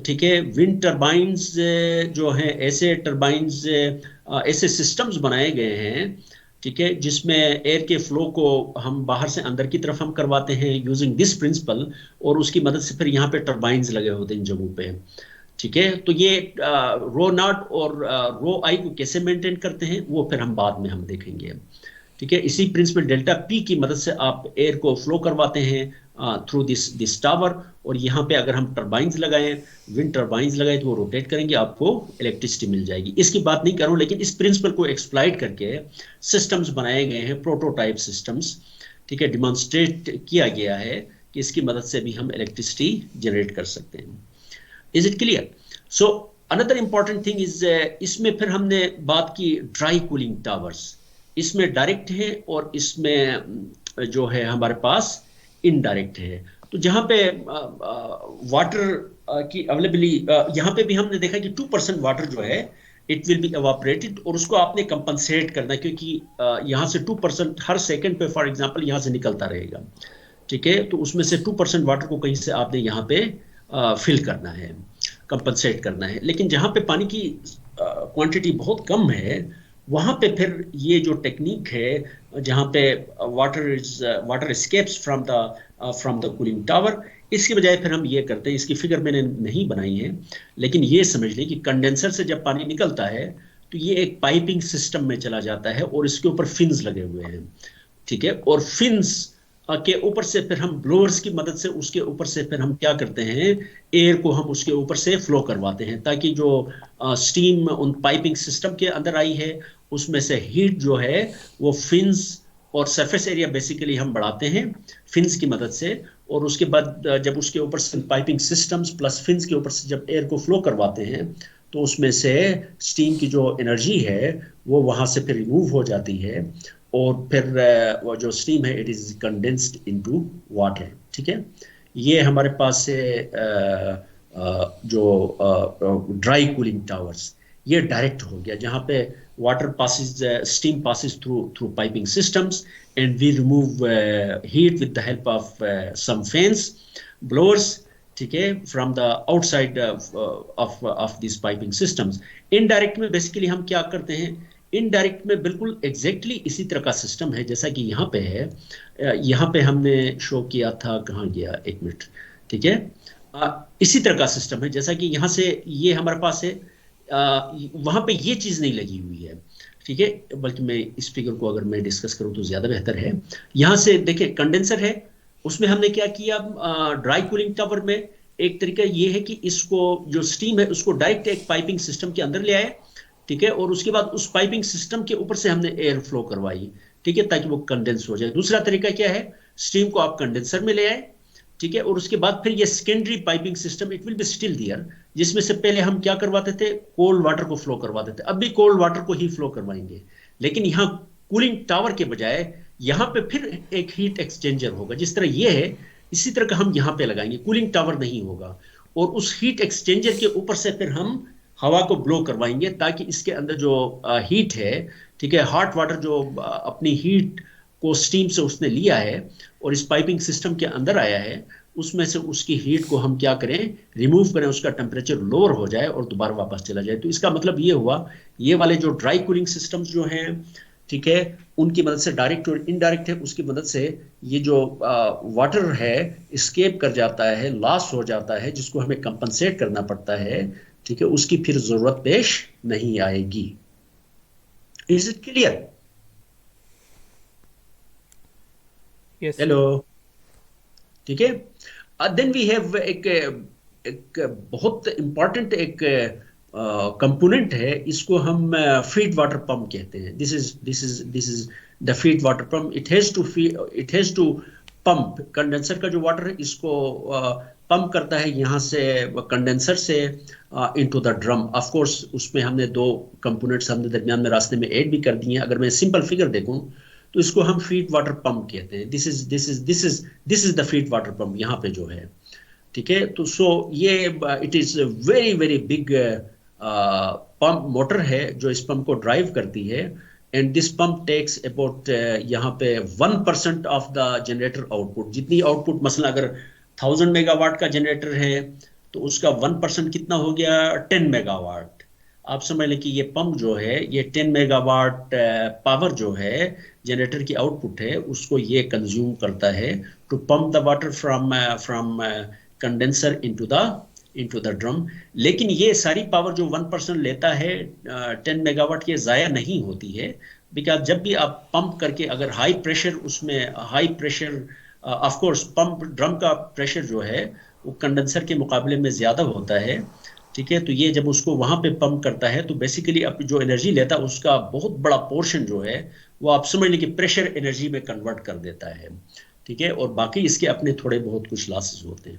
ठीक है, विंड टरबाइंस जो हैं, ऐसे टरबाइंस, ऐसे सिस्टम्स बनाए गए हैं, ठीक है, जिसमें एयर के फ्लो को हम बाहर से अंदर की तरफ हम करवाते हैं यूजिंग दिस प्रिंसिपल, और उसकी मदद से फिर यहाँ पे टरबाइंस लगे होते हैं इन जगहों पे। ठीक है, तो ये रो नॉट और रो आई को कैसे मेंटेन करते हैं वो फिर हम बाद में हम देखेंगे। ठीक है, इसी प्रिंसिपल डेल्टा पी की मदद से आप एयर को फ्लो करवाते हैं थ्रू दिस टावर, और यहाँ पे अगर हम टर्बाइंस लगाएं, विंड टर्बाइंस लगाएं, तो वो रोटेट करेंगे, आपको इलेक्ट्रिसिटी मिल जाएगी। इसकी बात नहीं कर रहा हूँ, लेकिन इस प्रिंसिपल को एक्सप्लॉइट करके सिस्टम्स बनाए गए हैं, प्रोटोटाइप सिस्टम्स, ठीक है, डिमॉन्स्ट्रेट किया गया है कि इसकी मदद से भी हम इलेक्ट्रिसिटी जनरेट कर सकते हैं। Is it clear? So another important thing is, इसमें फिर हमने बात की ड्राई कूलिंग टावर्स। इसमें डायरेक्ट है और इसमें जो है हमारे पास इनडायरेक्ट है। तो जहाँ पे वाटर की अवेलेबिलिटी, यहाँ पे भी हमने देखा कि 2% वाटर जो है इट विल बी एवापोरेटेड, और उसको आपने कंपनसेट करना है, क्योंकि यहाँ से 2% हर सेकंड पे फॉर एग्जांपल यहाँ से निकलता रहेगा, ठीक है, तो उसमें से 2% वाटर को कहीं से आपने यहाँ पे फिल करना है, कंपनसेट करना है। लेकिन जहाँ पे पानी की क्वांटिटी बहुत कम है, वहाँ पे फिर ये जो टेक्निक है जहाँ पे water escapes from the cooling tower, इसके बजाय फिर हम ये करते हैं, इसकी फिगर मैंने नहीं बनाई है, लेकिन ये समझ लें कि कंडेंसर से जब पानी निकलता है तो ये एक पाइपिंग सिस्टम में चला जाता है, और इसके ऊपर फिन्स लगे हुए हैं, ठीक है, और फिन्स के ऊपर से फिर हम ब्लोअर्स की मदद से उसके ऊपर से फिर हम क्या करते हैं, एयर को हम उसके ऊपर से फ्लो करवाते हैं, ताकि जो स्टीम उन पाइपिंग सिस्टम के अंदर आई है उसमें से हीट जो है वो फिन्स और सरफेस एरिया बेसिकली हम बढ़ाते हैं फिन्स की मदद से, और उसके बाद जब उसके ऊपर से पाइपिंग सिस्टम्स प्लस फिन्स के ऊपर से जब एयर को फ्लो करवाते हैं, तो उसमें से स्टीम की जो एनर्जी है वो वहां से फिर रिमूव हो जाती है, और फिर वो जो स्टीम है it is condensed into water, ठीक है। ये हमारे पास है जो ड्राई कूलिंग टावर्स, ये डायरेक्ट हो गया, जहाँ पे water passes, steam passes through piping systems, and we remove heat with the help of some fans, blowers, ठीक है, from the outside of these piping systems. Indirect में basically हम क्या करते हैं, इनडायरेक्ट में बिल्कुल एग्जैक्टली इसी तरह का सिस्टम है जैसा कि यहाँ पे है। यहाँ पे हमने शो किया था, कहाँ गया, एक मिनट, ठीक है, इसी तरह का सिस्टम है जैसा कि यहाँ से ये हमारे पास है, वहां पे ये चीज नहीं लगी हुई है, ठीक है, बल्कि मैं इस फिगर को अगर मैं डिस्कस करूं तो ज्यादा बेहतर है। यहां से देखिए कंडेंसर है, उसमें हमने क्या किया, ड्राई कूलिंग टावर में एक तरीका ये है कि इसको जो स्टीम है उसको डायरेक्ट एक पाइपिंग सिस्टम के अंदर ले आए, ठीक है, और उसके बाद उस पाइपिंग सिस्टम के ऊपर से हमने एयर फ्लो करवाई, ठीक है, ताकि वो कंडेंस हो जाए। दूसरा तरीका क्या है, स्टीम को आप कंडेंसर में ले आए, ठीक है, और उसके बाद फिर ये secondary piping system it will be still there, जिसमें से पहले हम क्या करवाते थे, कोल्ड वाटर को फ्लो करवाते थे, अब भी कोल्ड वाटर को ही फ्लो करवाएंगे, लेकिन यहाँ कूलिंग टावर के बजाय यहाँ पे फिर एक हीट एक्सचेंजर होगा, जिस तरह ये है इसी तरह का हम यहाँ पे लगाएंगे, कूलिंग टावर नहीं होगा, और उस हीट एक्सचेंजर के ऊपर से फिर हम हवा को ब्लो करवाएंगे, ताकि इसके अंदर जो हीट है, ठीक है, हॉट वाटर जो अपनी हीट को स्टीम से उसने लिया है और इस पाइपिंग सिस्टम के अंदर आया है, उसमें से उसकी हीट को हम क्या करें, रिमूव करें, उसका टेम्परेचर लोअर हो जाए और दोबारा वापस चला जाए। तो इसका मतलब ये हुआ, ये वाले जो ड्राई कूलिंग सिस्टम्स जो हैं, ठीक है, उनकी मदद से डायरेक्ट और इनडायरेक्ट है, उसकी मदद से ये जो वाटर है स्केप कर जाता है, लॉस हो जाता है, जिसको हमें कंपनसेट करना पड़ता है, ठीक है, उसकी फिर जरूरत पेश नहीं आएगी। Is it clear? Yes. Hello, ठीक है। देन वी हैव एक बहुत इंपॉर्टेंट एक कंपोनेंट है, इसको हम फीड वाटर पंप कहते हैं। This is the feed water pump. It has to pump condenser का जो वाटर है, इसको पंप करता है यहाँ से कंडेंसर से into the drum. Of course उसमें हमने दो कंपोनेंट्स हमने दरमियान में रास्ते में ऐड भी कर दिए हैं। अगर मैं सिंपल फिगर देखूं तो इसको हम फीड वाटर पंप कहते हैं। This is the feed water pump यहाँ पे जो है, ठीक है। तो सो ये it is very very big pump motor है जो इस पंप को ड्राइव करती है, and this pump takes about यहाँ पे 1% ऑफ द जनरेटर आउटपुट। जितनी आउटपुट, मसला अगर 1000 मेगावाट का जनरेटर है तो उसका 1% कितना हो गया, 10 मेगावाट। आप समझ लें कि ये पंप जो है ये 10 मेगावाट पावर जो है जनरेटर की आउटपुट है, उसको ये कंज्यूम करता है to pump the water from condenser into the drum. लेकिन ये सारी पावर जो 1% लेता है 10 मेगावाट, ये ज़ाया नहीं होती है, बिकॉज जब भी आप पंप करके अगर हाई प्रेशर उसमें high pressure of course pump drum का प्रेशर जो है वो कंडेंसर के मुकाबले में ज़्यादा होता है, ठीक है। तो ये जब उसको वहां पे पंप करता है तो बेसिकली अब जो एनर्जी लेता है उसका बहुत बड़ा पोर्शन जो है वो आप समझ लें कि प्रेशर एनर्जी में कन्वर्ट कर देता है, ठीक है। और बाकी इसके अपने थोड़े बहुत कुछ लॉसेस होते हैं।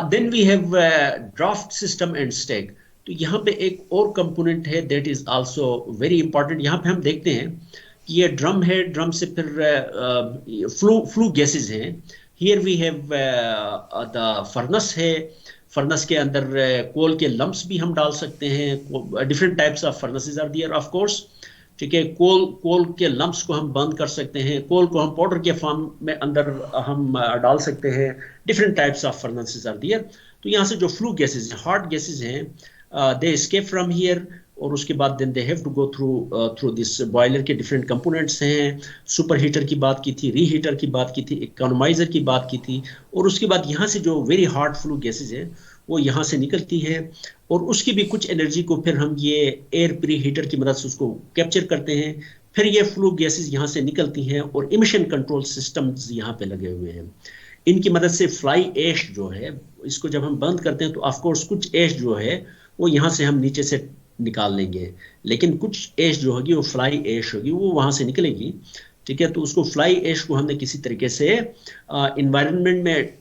Then we have draft system and stack. तो यहाँ पे एक और कंपोनेंट है that is also very important. यहाँ पे हम देखते हैं कि ये ड्रम है, ड्रम से फिर फ्लू गैसेज हैं। Here we have the furnace है, फर्नेस के अंदर कोल के लम्प्स भी हम डाल सकते हैं। Different types of furnaces are there of course, ठीक है। कोल के लम्प्स को हम बंद कर सकते हैं, कोल को हम पाउडर के फॉर्म में अंदर हम डाल सकते हैं। Different types of furnaces are there. तो यहाँ से जो फ्लू गैसेज हॉट गैसेज हैं दे एस्केप फ्रॉम हियर, और उसके बाद then they have to go through this boiler के डिफरेंट कंपोनेंट्स हैं। सुपर हीटर की बात की थी, रीहीटर की बात की थी, इकोनोमाइजर की बात की थी, और उसके बाद यहाँ से जो वेरी हॉट फ्लू गैसेज हैं वो यहाँ से निकलती है, और उसकी भी कुछ एनर्जी को फिर हम ये एयर प्री हीटर की मदद से उसको कैप्चर करते हैं। फिर ये फ्लू गैसेज यहाँ से निकलती हैं और इमिशन कंट्रोल सिस्टम्स यहाँ पे लगे हुए हैं। इनकी मदद से फ्लाई ऐश जो है इसको जब हम बंद करते हैं तो ऑफकोर्स कुछ ऐश जो है वो यहाँ से हम नीचे से निकाल लेंगे, लेकिन कुछ ऐश जो होगी वो फ्लाई ऐश होगी, वो वहाँ से निकलेगी, ठीक है। तो उसको फ्लाई ऐश को हमने किसी तरीके से इन्वायरमेंट में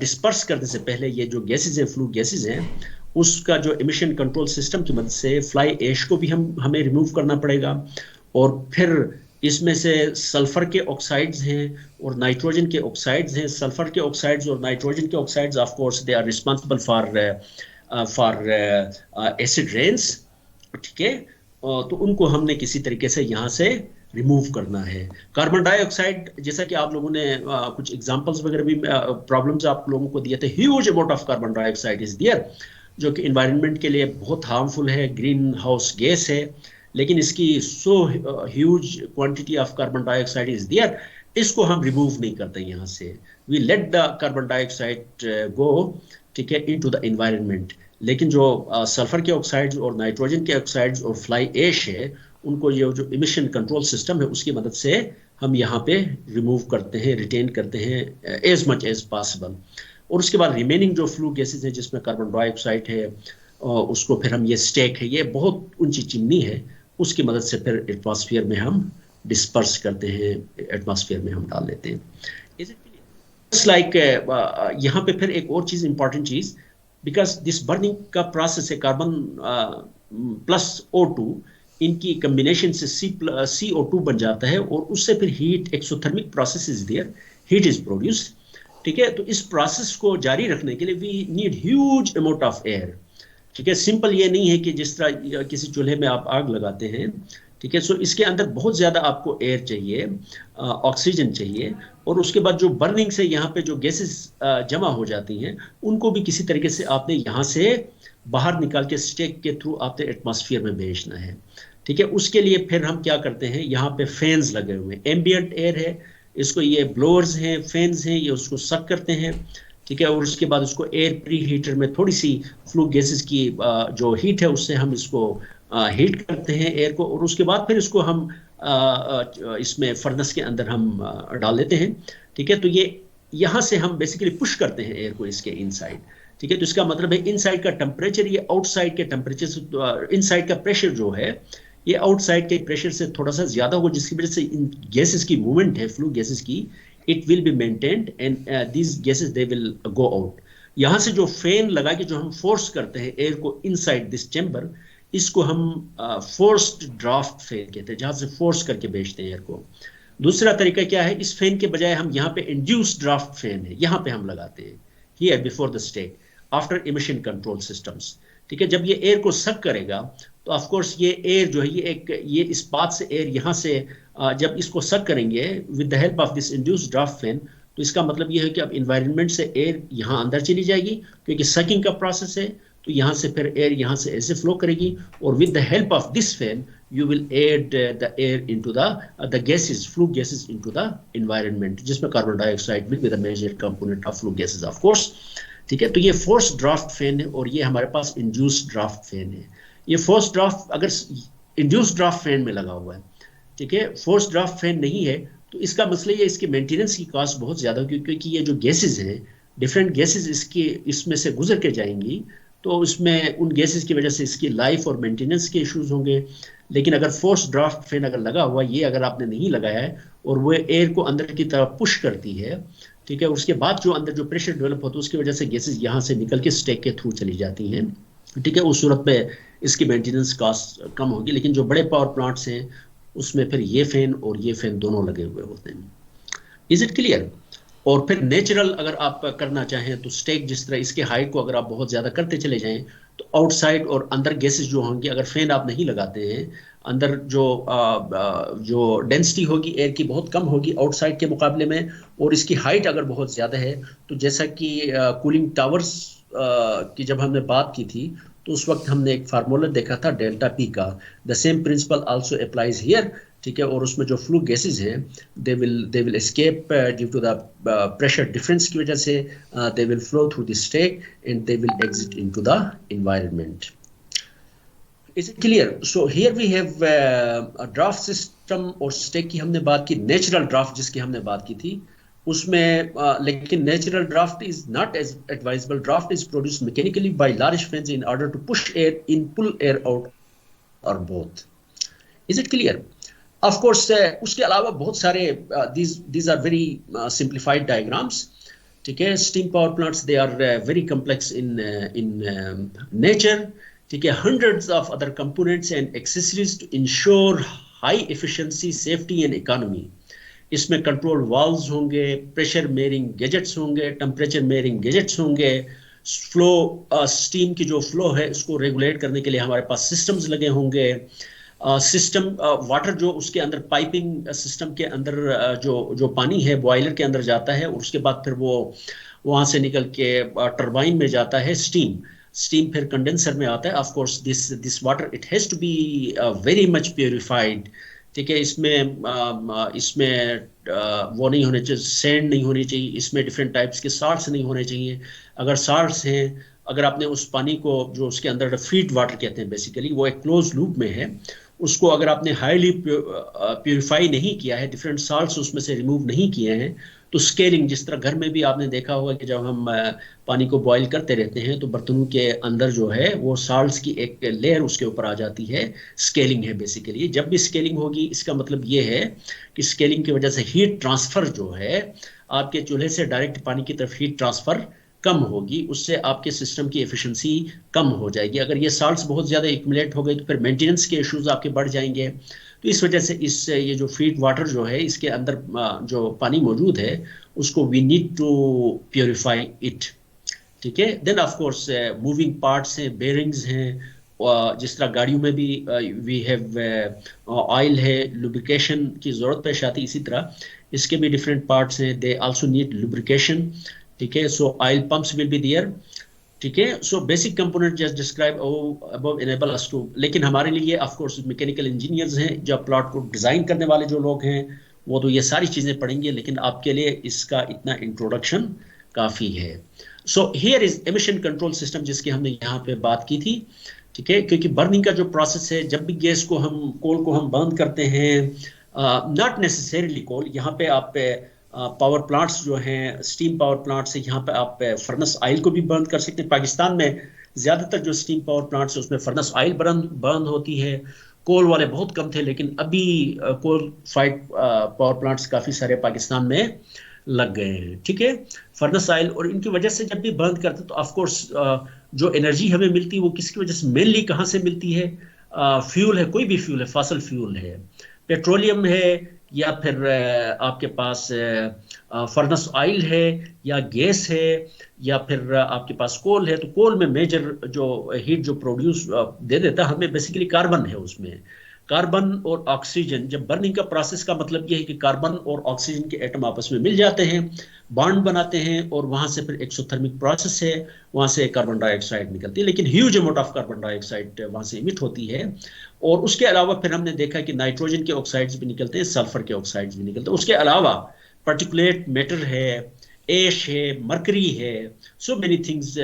डिस्पर्स करने से पहले ये जो गैसेज हैं, फ्लू गैसेज हैं, उसका जो इमिशन कंट्रोल सिस्टम की मदद से फ्लाई ऐश को भी हमें रिमूव करना पड़ेगा। और फिर इसमें से सल्फर के ऑक्साइड्स हैं और नाइट्रोजन के ऑक्साइड्स हैं। सल्फर के ऑक्साइड्स और नाइट्रोजन के oxides of course they are responsible for acid rains, ठीक है। तो उनको हमने किसी तरीके से यहाँ से रिमूव करना है। कार्बन डाइऑक्साइड, जैसा कि आप लोगों ने कुछ एग्जांपल्स वगैरह भी प्रॉब्लम्स आप लोगों को दिए थे, huge amount of carbon dioxide is there, जो कि इन्वायरमेंट के लिए बहुत हार्मफुल है, ग्रीन हाउस गैस है, लेकिन इसकी so huge quantity of carbon dioxide is there, इसको हम रिमूव नहीं करते यहाँ से। We let the carbon dioxide go, ठीक है, इनटू द एनवायरनमेंट। लेकिन जो सल्फर के ऑक्साइड्स और नाइट्रोजन के ऑक्साइड्स और फ्लाई ऐश है, उनको ये जो इमिशन कंट्रोल सिस्टम है उसकी मदद से हम यहाँ पे रिमूव करते हैं, रिटेन करते हैं एज मच एज पॉसिबल। और उसके बाद रिमेनिंग जो फ्लू गैसेज है जिसमें कार्बन डाइऑक्साइड है, उसको फिर हम ये स्टैक है, ये बहुत ऊंची चिमनी है, उसकी मदद से फिर एटमॉस्फेयर में हम डिस्पर्स करते हैं, एटमॉस्फेयर में हम डाल लेते हैं। इज इट लाइक यहाँ पे फिर एक और चीज़ इंपॉर्टेंट चीज़, बिकॉज दिस बर्निंग का प्रोसेस है, कार्बन प्लस O2 इनकी कम्बिनेशन से CO2 बन जाता है, और उससे फिर heat, exothermic process is there, heat is produced, ठीक है। तो इस प्रोसेस को जारी रखने के लिए we need huge amount of air, ठीक है। सिंपल ये नहीं है कि जिस तरह किसी चूल्हे में आप आग लगाते हैं, ठीक है। सो इसके अंदर बहुत ज़्यादा आपको एयर चाहिए, ऑक्सीजन चाहिए, और उसके बाद जो बर्निंग से यहाँ पे जो गैसेस जमा हो जाती हैं उनको भी किसी तरीके से आपने यहाँ से बाहर निकाल के स्टेक के थ्रू आपने एटमॉस्फेयर में भेजना है, ठीक है। उसके लिए फिर हम क्या करते हैं, यहाँ पे फैंस लगे हुए हैं, एम्बियंट एयर है, इसको ये ब्लोअर्स हैं, फैंस हैं, ये उसको सक करते हैं, ठीक है। और उसके बाद उसको एयर प्री हीटर में थोड़ी सी फ्लू गैसेस की जो हीट है उससे हम इसको हीट करते हैं एयर को, और उसके बाद फिर इसको हम इसमें फर्नेस के अंदर हम डाल देते हैं, ठीक है। तो ये यहाँ से हम बेसिकली पुश करते हैं एयर को इसके इनसाइड, ठीक है। तो इसका मतलब है इनसाइड का टेम्परेचर ये आउटसाइड के टेम्परेचर से, इनसाइड का प्रेशर जो है ये आउटसाइड के प्रेशर से थोड़ा सा ज्यादा होगा, जिसकी वजह से इन गैसेस की मूवमेंट है, फ्लू गैसेस की, it will be maintained and these gases they will go out. यहाँ से जो फैन लगा के जो हम फोर्स करते हैं एयर को इनसाइड दिस चैम्बर, इसको हम फोर्स्ड ड्राफ्ट फैन कहते हैं, जहाँ से फोर्स करके भेजते हैं एयर को। दूसरा तरीका क्या है, इस फैन के बजाय हम यहाँ पे इंड्यूस ड्राफ्ट फैन है, यहाँ पे हम लगाते हैं, here before the stack after emission control systems, ठीक है। जब ये एयर को सक करेगा तो ऑफ कोर्स ये एयर जो है ये इस पाथ से एयर यहाँ से जब इसको सक करेंगे with the help of this induce draft fan, तो इसका मतलब ये है कि अब इन्वायरमेंट से एयर यहाँ अंदर चली जाएगी, क्योंकि सकिंग का प्रोसेस है, तो यहाँ से फिर एयर यहाँ से ऐसे फ्लो करेगी, और with the help of this fan you will add the air into the gases, flue gases into the environment, जिसमें carbon dioxide will be the major component of flue gases of course, ठीक है। तो ये फोर्स ड्राफ्ट फैन है, और ये हमारे पास इंड्यूस ड्राफ्ट फैन है। ये फोर्स ड्राफ्ट अगर इंड्यूस ड्राफ्ट फैन में लगा हुआ है, ठीक है, फोर्स ड्राफ्ट फैन नहीं है, तो इसका मसला ये इसकी मेंटेनेंस की कॉस्ट बहुत ज़्यादा, क्योंकि ये जो गैसेज हैं, डिफरेंट गैसेज इसमें से गुजर के जाएंगी, तो इसमें उन गैसेज की वजह से इसकी लाइफ और मेंटेनेंस के इश्यूज होंगे। लेकिन अगर फोर्स ड्राफ्ट फैन अगर लगा हुआ, ये अगर आपने नहीं लगाया है और वो एयर को अंदर की तरफ पुश करती है, ठीक है, उसके बाद जो अंदर जो प्रेशर डेवलप होता है उसकी वजह से गैसेज यहाँ से निकल के स्टेक के थ्रू चली जाती हैं, ठीक है, उस सूरत में इसकी मेंटेनेंस कॉस्ट कम होगी। लेकिन जो बड़े पावर प्लांट्स हैं उसमें फिर ये फैन और ये फैन दोनों लगे हुए होते हैं। Is it clear? और फिर नेचुरल अगर आप करना चाहें तो स्टेक जिस तरह इसके हाइट को अगर आप बहुत ज़्यादा करते चले जाएं तो आउटसाइड और अंदर गैसेस जो होंगी, अगर फैन आप नहीं लगाते हैं, अंदर जो डेंसिटी होगी एयर की बहुत कम होगी आउटसाइड के मुकाबले में, और इसकी हाइट अगर बहुत ज़्यादा है, तो जैसा कि कूलिंग टावर्स की जब हमने बात की थी तो उस वक्त हमने एक फार्मूला देखा था डेल्टा पी का। The same principle also applies here, ठीक है, और उसमें जो फ्लू गैसेज हैं they will escape due to the pressure difference की वजह से, they will flow through the stack and they will exit into the environment. Is it clear? So here we have draft system और स्टेक की हमने बात की, नेचुरल ड्राफ्ट जिसकी हमने बात की थी उसमें, लेकिन natural draft is not as advisable. Draft is produced mechanically by large fans in order to push air in, pull air out, और both. Is it clear? Of course उसके अलावा बहुत सारे these are very simplified diagrams, ठीक है। Steam power plants they are very complex in nature, ठीक है। hundreds of other components and accessories to ensure high efficiency, safety and economy। इसमें कंट्रोल वाल्व्स होंगे, प्रेशर मेयरिंग गैजेट्स होंगे, टेम्परेचर मेयरिंग गैजेट्स होंगे, फ्लो स्टीम की जो फ्लो है उसको रेगुलेट करने के लिए हमारे पास सिस्टम्स लगे होंगे। सिस्टम वाटर जो उसके अंदर पाइपिंग सिस्टम के अंदर जो पानी है बॉयलर के अंदर जाता है, और उसके बाद फिर वो वहाँ से निकल के टरबाइन में जाता है स्टीम फिर कंडेंसर में आता है। Of course this water it has to be very much purified, ठीक है। इसमें वो नहीं होने चाहिए, सैंड नहीं होनी चाहिए, इसमें डिफरेंट टाइप्स के साल्ट्स नहीं होने चाहिए। अगर साल्ट्स हैं, अगर आपने उस पानी को जो उसके अंदर फीड वाटर कहते हैं बेसिकली, वो एक क्लोज लूप में है, उसको अगर आपने हाईली प्योरीफाई नहीं किया है, डिफरेंट साल्ट्स उसमें से रिमूव नहीं किए हैं, तो स्केलिंग, जिस तरह घर में भी आपने देखा होगा कि जब हम पानी को बॉईल करते रहते हैं तो बर्तनों के अंदर जो है वो साल्ट्स की एक लेयर उसके ऊपर आ जाती है। स्केलिंग है बेसिकली। जब भी स्केलिंग होगी इसका मतलब ये है कि स्केलिंग की वजह से हीट ट्रांसफर जो है आपके चूल्हे से डायरेक्ट पानी की तरफ हीट ट्रांसफर कम होगी, उससे आपके सिस्टम की एफिशिएंसी कम हो जाएगी। अगर ये साल्ट्स बहुत ज़्यादा एक्यूमुलेट हो गए तो फिर मेंटेनेंस के इश्यूज आपके बढ़ जाएंगे। तो इस वजह से ये जो फीड वाटर जो है इसके अंदर जो पानी मौजूद है उसको we need to purify it, ठीक है। Then of course moving parts हैं, बेयरिंग्स हैं, जिस तरह गाड़ियों में भी वी हैव ऑयल है, लुब्रिकेशन की ज़रूरत पेश आती है, इसी तरह इसके भी डिफरेंट पार्ट्स हैं, दे आल्सो नीड लुब्रिकेशन, ठीक है। So oil pumps will be there, ठीक है। So basic component just describe above enable us to, लेकिन हमारे लिए ऑफ कोर्स मैकेनिकल इंजीनियर्स हैं, जो प्लॉट को डिज़ाइन करने वाले जो लोग हैं वो तो ये सारी चीज़ें पढ़ेंगे, लेकिन आपके लिए इसका इतना इंट्रोडक्शन काफ़ी है। So here is emission control system जिसकी हमने यहाँ पे बात की थी, ठीक है। क्योंकि बर्निंग का जो प्रोसेस है, जब भी गैस को हम कोल को हम बर्न करते हैं, नॉट नेसेसरीली कोल, यहाँ पे आप पावर प्लांट्स जो हैं, स्टीम पावर प्लांट्स है, यहाँ पे आप फर्नेस ऑयल को भी बर्न कर सकते हैं। पाकिस्तान में ज़्यादातर जो स्टीम पावर प्लांट्स है उसमें फर्नेस ऑयल बर्न होती है। कोल वाले बहुत कम थे, लेकिन अभी कोल फाइट पावर प्लांट्स काफ़ी सारे पाकिस्तान में लग गए हैं, ठीक है। फर्नेस ऑयल, और इनकी वजह से जब भी बर्न करते तो ऑफ कोर्स जो एनर्जी हमें मिलती है वो किसकी वजह से, मेनली कहाँ से मिलती है? फ्यूल है, कोई भी फ्यूल है, फॉसल फ्यूल है, पेट्रोलियम है, या फिर आपके पास फर्नेस ऑयल है, या गैस है, या फिर आपके पास कोल है। तो कोल में मेजर जो हीट जो प्रोड्यूस दे देता है हमें बेसिकली कार्बन है। उसमें कार्बन और ऑक्सीजन, जब बर्निंग का प्रोसेस का मतलब ये है कि कार्बन और ऑक्सीजन के एटम आपस में मिल जाते हैं, बॉन्ड बनाते हैं, और वहाँ से फिर एक्सोथर्मिक प्रोसेस है, वहाँ से कार्बन डाइऑक्साइड निकलती है, लेकिन huge amount of carbon dioxide वहाँ से इमिट होती है। और उसके अलावा फिर हमने देखा कि नाइट्रोजन के ऑक्साइड्स भी निकलते हैं, सल्फर के ऑक्साइड्स भी निकलते हैं। उसके अलावा पार्टिकुलेट मैटर है, एश है, मरकरी है, so many things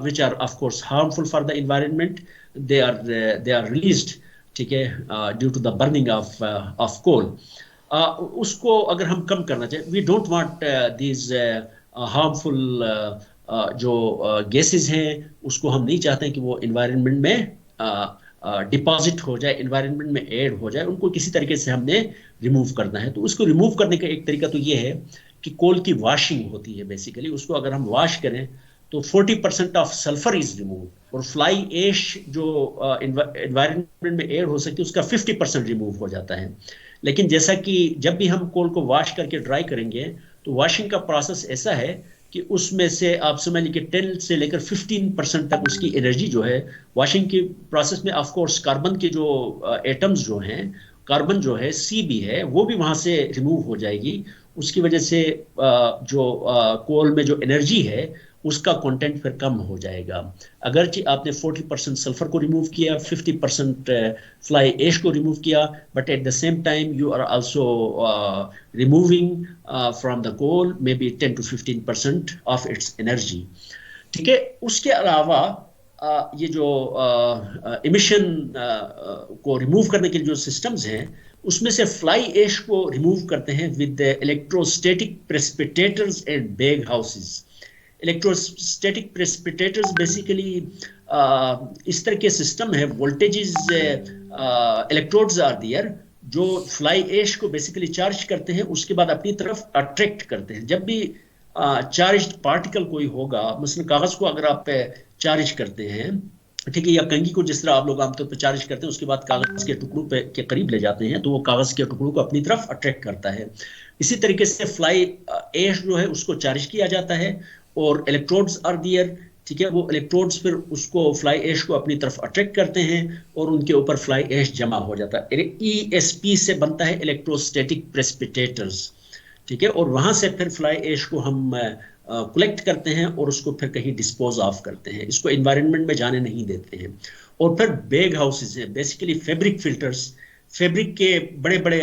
which are of course harmful for the environment, they are released ठीक है, due to the burning of coal. उसको अगर हम कम करना चाहें, we don't want these harmful जो गैसेस हैं, उसको हम नहीं चाहते कि वो इन्वायरमेंट में डिपॉजिट हो जाए, इन्वायरमेंट में ऐड हो जाए, उनको किसी तरीके से हमने रिमूव करना है। तो उसको रिमूव करने का एक तरीका तो ये है कि कोल की वॉशिंग होती है बेसिकली, उसको अगर हम वॉश करें तो 40% ऑफ सल्फर इज रिमूव, और फ्लाई एश जो इन्वायरमेंट में ऐड हो सकती है उसका 50% रिमूव हो जाता है। लेकिन जैसा कि जब भी हम कोल को वॉश करके ड्राई करेंगे तो वॉशिंग का प्रोसेस ऐसा है कि उसमें से आप समझ लीजिए 10 से लेकर 15% तक उसकी एनर्जी जो है वॉशिंग के प्रोसेस में, ऑफ कोर्स कार्बन के जो एटम्स जो हैं, कार्बन जो है सी भी है, वो भी वहां से रिमूव हो जाएगी। उसकी वजह से जो कोल में जो एनर्जी है उसका कंटेंट फिर कम हो जाएगा। अगरचे आपने 40% सल्फर को रिमूव किया, 50% फ्लाई एश को रिमूव किया, but at the same time you are also removing from the coal maybe 10 to 15% of its energy. ठीक है, उसके अलावा ये जो इमिशन को रिमूव करने के लिए जो सिस्टम्स हैं, उसमें से फ्लाई एश को रिमूव करते हैं with electrostatic precipitators and bag houses. Electrostatic precipitators basically इस तरह के सिस्टम है, वोल्टेजेस इलेक्ट्रोड्स आर दियर जो फ्लाई एश को बेसिकली चार्ज करते हैं, उसके बाद अपनी तरफ अट्रैक्ट करते हैं। जब भी चार्ज्ड पार्टिकल कोई होगा, मसलन कागज को अगर आप चार्ज करते हैं, ठीक है, या कंघी को जिस तरह आप लोग आमतौर पर चार्ज करते हैं, उसके बाद कागज के टुकड़ों पे के करीब ले जाते हैं, तो वो कागज के टुकड़ों को अपनी तरफ अट्रैक्ट करता है। इसी तरीके से फ्लाई एश जो है उसको चार्ज किया जाता है और इलेक्ट्रोड्स आर दियर, ठीक है, वो इलेक्ट्रोड्स फिर उसको फ्लाई एश को अपनी तरफ अट्रैक्ट करते हैं और उनके ऊपर फ्लाई एश जमा हो जाता है। ESP से बनता है इलेक्ट्रोस्टैटिक प्रेसिपिटेटर्स, ठीक है, और वहां से फिर फ्लाई एश को हम कलेक्ट करते हैं और उसको फिर कहीं डिस्पोज ऑफ करते हैं, इसको एनवायरनमेंट में जाने नहीं देते हैं। और फिर बैग हाउसेज हैं, बेसिकली फैब्रिक फिल्टर्स, फैब्रिक के बड़े बड़े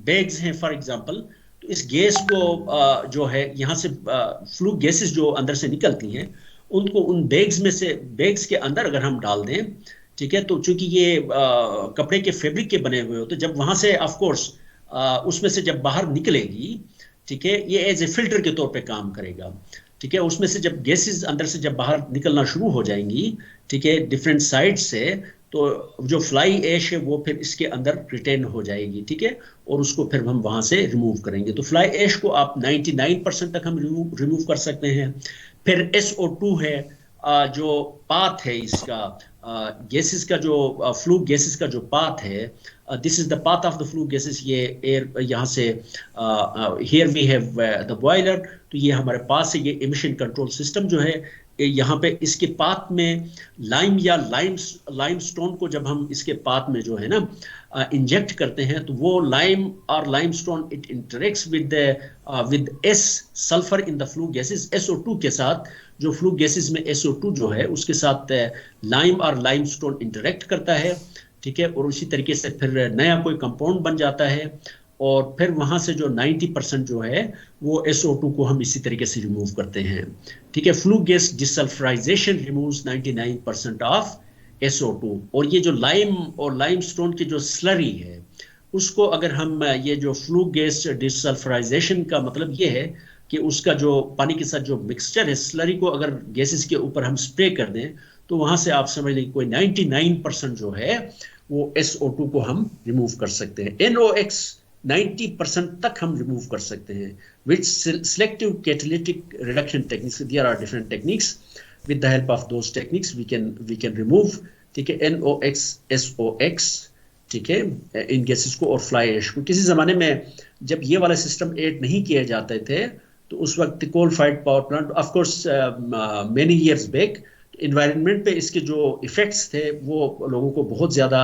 बैग्स हैं फॉर एग्जांपल। तो इस गैस को जो है यहाँ से फ्लू गैसेस जो अंदर से निकलती हैं, उनको उन बैग्स में से, बैग्स के अंदर अगर हम डाल दें, ठीक है, तो चूंकि ये कपड़े के फैब्रिक के बने हुए हो, तो जब वहां से ऑफ कोर्स उसमें से जब बाहर निकलेगी, ठीक है, ये एज ए फिल्टर के तौर पे काम करेगा। ठीक है, उसमें से जब गैसेस अंदर से जब बाहर निकलना शुरू हो जाएंगी, ठीक है, डिफरेंट साइड से, तो जो फ्लाई एश है वो फिर इसके अंदर रिटेन हो जाएगी, ठीक है, और उसको फिर हम वहां से रिमूव करेंगे। तो फ्लाई एश को आप 99% तक हम रिमूव कर सकते हैं। फिर SO2 है, जो पाथ है इसका, गैसेस का जो फ्लू गैसेस का जो पाथ है, this is the path of the flue gases. ये एयर यहाँ से, here we have the boiler, तो ये हमारे पास है, ये एमिशन कंट्रोल सिस्टम जो है यहाँ पे, इसके पाथ में लाइम या लाइमस्टोन को जब हम इसके पाथ में जो है ना इंजेक्ट करते हैं, तो वो लाइम और limestone it interacts with S sulphur in the flue gases, SO2 के साथ। जो फ्लू गैसेस में SO2 जो है उसके साथ लाइम और लाइमस्टोन इंटरेक्ट करता है, ठीक है, और उसी तरीके से फिर नया कोई कंपाउंड बन जाता है, और फिर वहां से जो 90% जो है वो SO2 को हम इसी तरीके से रिमूव करते हैं, ठीक है। Flue gas desulphurisation removes 99% of SO2। और ये जो लाइम और लाइमस्टोन की जो स्लरी है, उसको अगर हम, ये जो फ्लू गैस डिसल्फराइजेशन का मतलब ये है कि उसका जो पानी के साथ जो मिक्सचर है, स्लरी को अगर गैसेस के ऊपर हम स्प्रे कर दें, तो वहां से आप समझ लें कोई 99% जो है वो SO2 को हम रिमूव कर सकते हैं। NOx 90% तक हम रिमूव कर सकते हैं with selective catalytic reduction techniques। There are different techniques, with the help of those techniques we can remove, ठीक है, NOx, SOx, ठीक है, इन गैसेस को और फ्लाई एश को। किसी जमाने में जब ये वाला सिस्टम ऐड नहीं किए जाते थे, तो उस वक्त coal fired power plant, of course many years back, environment पे इसके जो इफेक्ट्स थे वो लोगों को बहुत ज़्यादा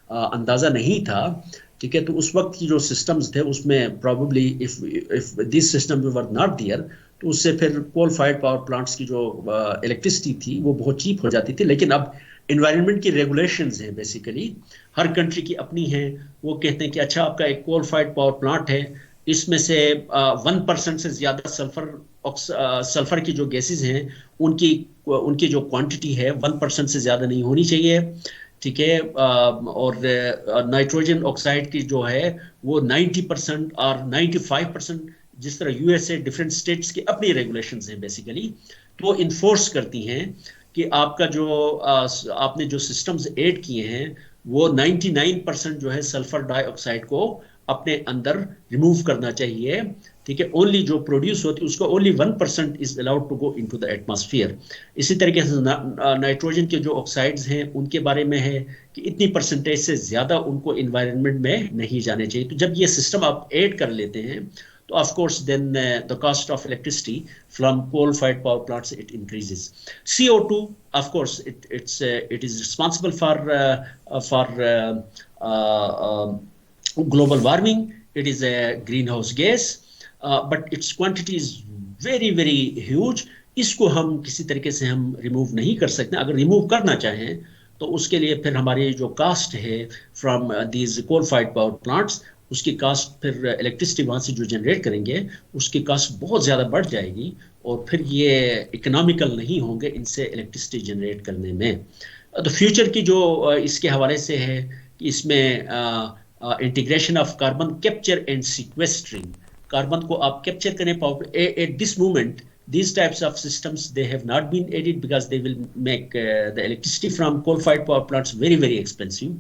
अंदाज़ा नहीं था, ठीक है। तो उस वक्त की जो सिस्टम्स थे उसमें probably if this system were not there, तो उससे फिर कोल फायर्ड पावर प्लांट्स की जो इलेक्ट्रिसिटी थी वो बहुत चीप हो जाती थी। लेकिन अब इन्वायरमेंट की रेगुलेशंस हैं, बेसिकली हर कंट्री की अपनी हैं। वो कहते हैं कि अच्छा, आपका एक कोल फायर्ड पावर प्लांट है, इसमें से 1% से ज़्यादा सल्फर की जो गैसेज हैं उनकी जो क्वांटिटी है 1% से ज़्यादा नहीं होनी चाहिए, ठीक है, और नाइट्रोजन ऑक्साइड की जो है वो 90% और 95%, जिस तरह यूएसए डिफरेंट स्टेट्स की अपनी रेगुलेशंस हैं बेसिकली, तो वो इन्फोर्स करती हैं कि आपका जो आपने जो सिस्टम्स ऐड किए हैं वो 99% जो है सल्फर डाइऑक्साइड को अपने अंदर रिमूव करना चाहिए। ठीक है, ओनली जो प्रोड्यूस होती है उसका only 1% is allowed to go into the atmosphere. इसी तरीके से नाइट्रोजन के जो ऑक्साइड्स हैं उनके बारे में है कि इतनी परसेंटेज से ज्यादा उनको इन्वायरमेंट में नहीं जाने चाहिए। तो जब ये सिस्टम आप ऐड कर लेते हैं तो of course then the cost of electricity from coal fired power plants it increases. CO2 of course it is responsible for global warming. It is a greenhouse gas, but its quantity is very very huge. इसको हम किसी तरीके से हम रिमूव नहीं कर सकते। अगर रिमूव करना चाहें तो उसके लिए फिर हमारी जो कास्ट है from these coal fired power plants, उसकी कास्ट फिर इलेक्ट्रिसिटी वहाँ से जो जनरेट करेंगे उसकी कास्ट बहुत ज़्यादा बढ़ जाएगी और फिर ये इकोनॉमिकल नहीं होंगे इनसे इलेक्ट्रिसिटी जनरेट करने में। तो फ्यूचर की जो इसके हवाले से है कि इसमें integration of carbon capture and sequestering, carbon को आप कैप्चर करें power at this moment these types of systems they have not been added because they will make the electricity from coal fired power plants very very expensive.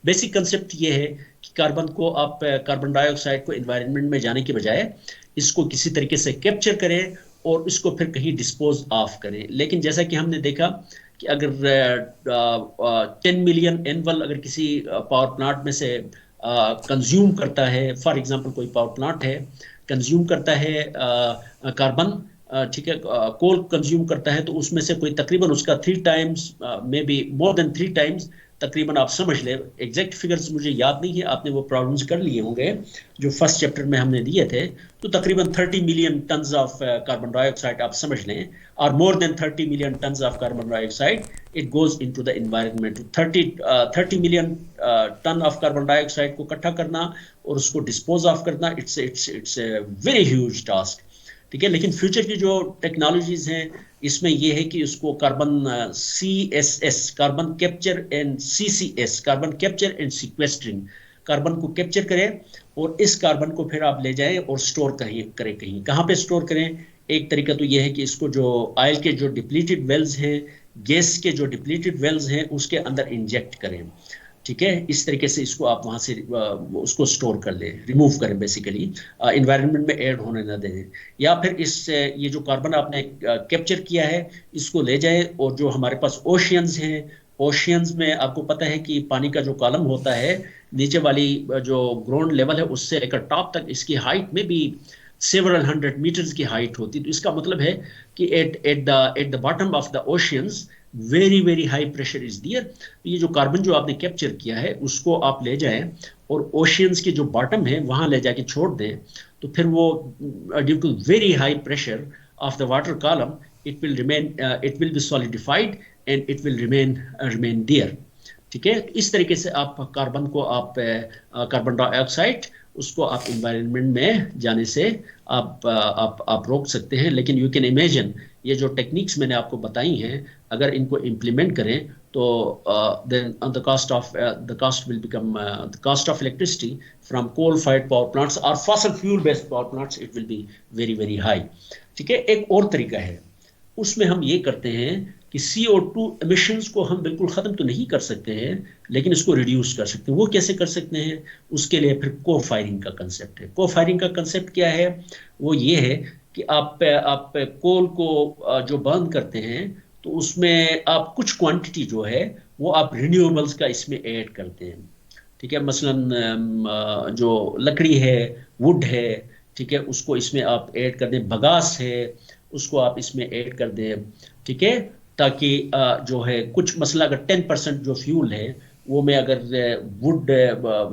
Basic concept ये है कि कार्बन को आप कार्बन डाइऑक्साइड को एनवायरनमेंट में जाने के बजाय इसको किसी तरीके से कैप्चर करें और इसको फिर कहीं डिस्पोज ऑफ करें। लेकिन जैसा कि हमने देखा कि अगर 10 मिलियन एनुअल अगर किसी पावर प्लांट में से कंज्यूम करता है, फॉर एग्जांपल कोई पावर प्लांट है कंज्यूम करता है कार्बन, ठीक है, कोल कंज्यूम करता है, तो उसमें से कोई तकरीबन उसका 3 times may be more than 3 times तकरीबन आप समझ लें, एग्जैक्ट फिगर्स मुझे याद नहीं है, आपने वो प्रॉब्लम्स कर लिए होंगे जो फर्स्ट चैप्टर में हमने दिए थे, तो तकरीबन 30 million tons of carbon dioxide आप समझ लें, और more than 30 million tons of carbon dioxide it goes into the environment. 30 million ton of carbon dioxide को इकट्ठा करना और उसको डिस्पोज ऑफ करना, इट्स वेरी ह्यूज टास्क। ठीक है, लेकिन फ्यूचर की जो टेक्नोलॉजीज हैं इसमें यह है कि उसको carbon CSS, carbon capture and CCS, carbon capture and sequestering, carbon को कैप्चर करें और इस कार्बन को फिर आप ले जाएं और स्टोर करें कहीं। कहाँ पे स्टोर करें? एक तरीका तो यह है कि इसको जो ऑयल के जो डिप्लीटेड वेल्स हैं, गैस के जो डिप्लीटेड वेल्स हैं उसके अंदर इंजेक्ट करें। ठीक है, इस तरीके से इसको आप वहाँ से उसको स्टोर कर लें, रिमूव करें, बेसिकली इन्वायरमेंट में ऐड होने ना दें। या फिर ये जो कार्बन आपने कैप्चर किया है इसको ले जाए और जो हमारे पास ओशियंस हैं, ओशियंस में आपको पता है कि पानी का जो कॉलम होता है, नीचे वाली जो ग्राउंड लेवल है उससे लेकर टॉप तक इसकी हाइट में भी several hundred meters की हाइट होती है। तो इसका मतलब है कि at the bottom of the oceans very very high pressure is there. ये जो कार्बन जो आपने कैप्चर किया है उसको आप ले जाएं और ओशियंस के जो बॉटम है वहां ले जाके छोड़ दें, तो फिर वो due to very high pressure of the water column it will be solidified and it will remain there. ठीक है, इस तरीके से आप कार्बन को कार्बन डाइऑक्साइड उसको आप इन्वायरमेंट में जाने से आप रोक सकते हैं। लेकिन यू कैन इमेजिन ये जो टेक्निक्स मैंने आपको बताई हैं अगर इनको इम्प्लीमेंट करें तो then the cost will become the cost of electricity from coal fired power plants or fossil fuel based power plants, it will be very very high। ठीक है, एक और तरीका है, उसमें हम ये करते हैं कि CO2 एमिशंस को हम बिल्कुल ख़त्म तो नहीं कर सकते हैं लेकिन इसको रिड्यूस कर सकते हैं। वो कैसे कर सकते हैं? उसके लिए फिर को फायरिंग का कंसेप्ट है। को फायरिंग का कंसेप्ट क्या है? वो ये है कि आप कोल को जो बर्न करते हैं तो उसमें आप कुछ क्वांटिटी जो है वो आप रिन्यूएबल्स का इसमें ऐड करते हैं। ठीक है, मसलन जो लकड़ी है, वुड है, ठीक है, उसको इसमें आप ऐड कर दें, बगास है उसको आप इसमें ऐड कर दें। ठीक है, ताकि जो है कुछ मसला अगर 10% जो फ्यूल है वो मैं अगर वुड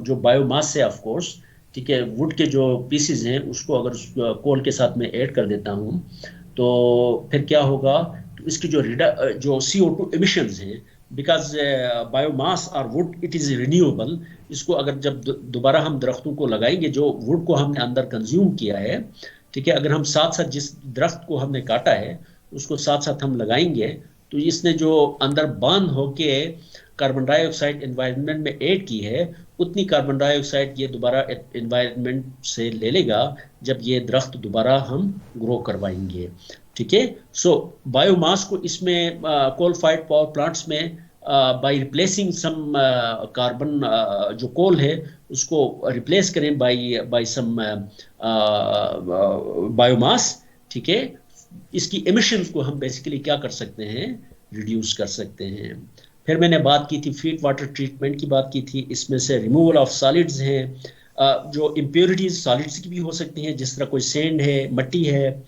जो बायोमास है ऑफ कोर्स, ठीक है, वुड के जो पीसेस हैं उसको अगर कोल के साथ में ऐड कर देता हूँ तो फिर क्या होगा, तो इसकी जो CO2 एमिशंस हैं, बिकॉज बायोमास और वुड इट इज़ रिन्यूएबल, इसको अगर जब दोबारा हम दरख्तों को लगाएंगे, जो वुड को हमने अंदर कंज्यूम किया है, ठीक है, अगर हम साथ साथ जिस दरख्त को हमने काटा है उसको साथ साथ हम लगाएंगे तो इसने जो अंदर बर्न होके कार्बन डाइऑक्साइड एनवायरनमेंट में ऐड की है, उतनी कार्बन डाइऑक्साइड ये दोबारा एनवायरनमेंट से ले लेगा जब ये दरख्त दोबारा हम ग्रो करवाएंगे। ठीक है। सो बायोमास को इसमें कोल फायर्ड पावर प्लांट्स में बाय रिप्लेसिंग सम कार्बन, जो कोल है उसको रिप्लेस करें बाय बाय सम बायोमास। ठीक है। इसकी एमिशंस को हम बेसिकली क्या कर सकते हैं, रिड्यूस कर सकते हैं। फिर मैंने बात की थी फीड वाटर ट्रीटमेंट की बात की थी, इसमें से रिमूवल ऑफ सॉलिड्स हैं, जो इम्प्योरिटीज सॉलिड्स की भी हो सकती हैं, जिस तरह कोई सैंड है, मट्टी है,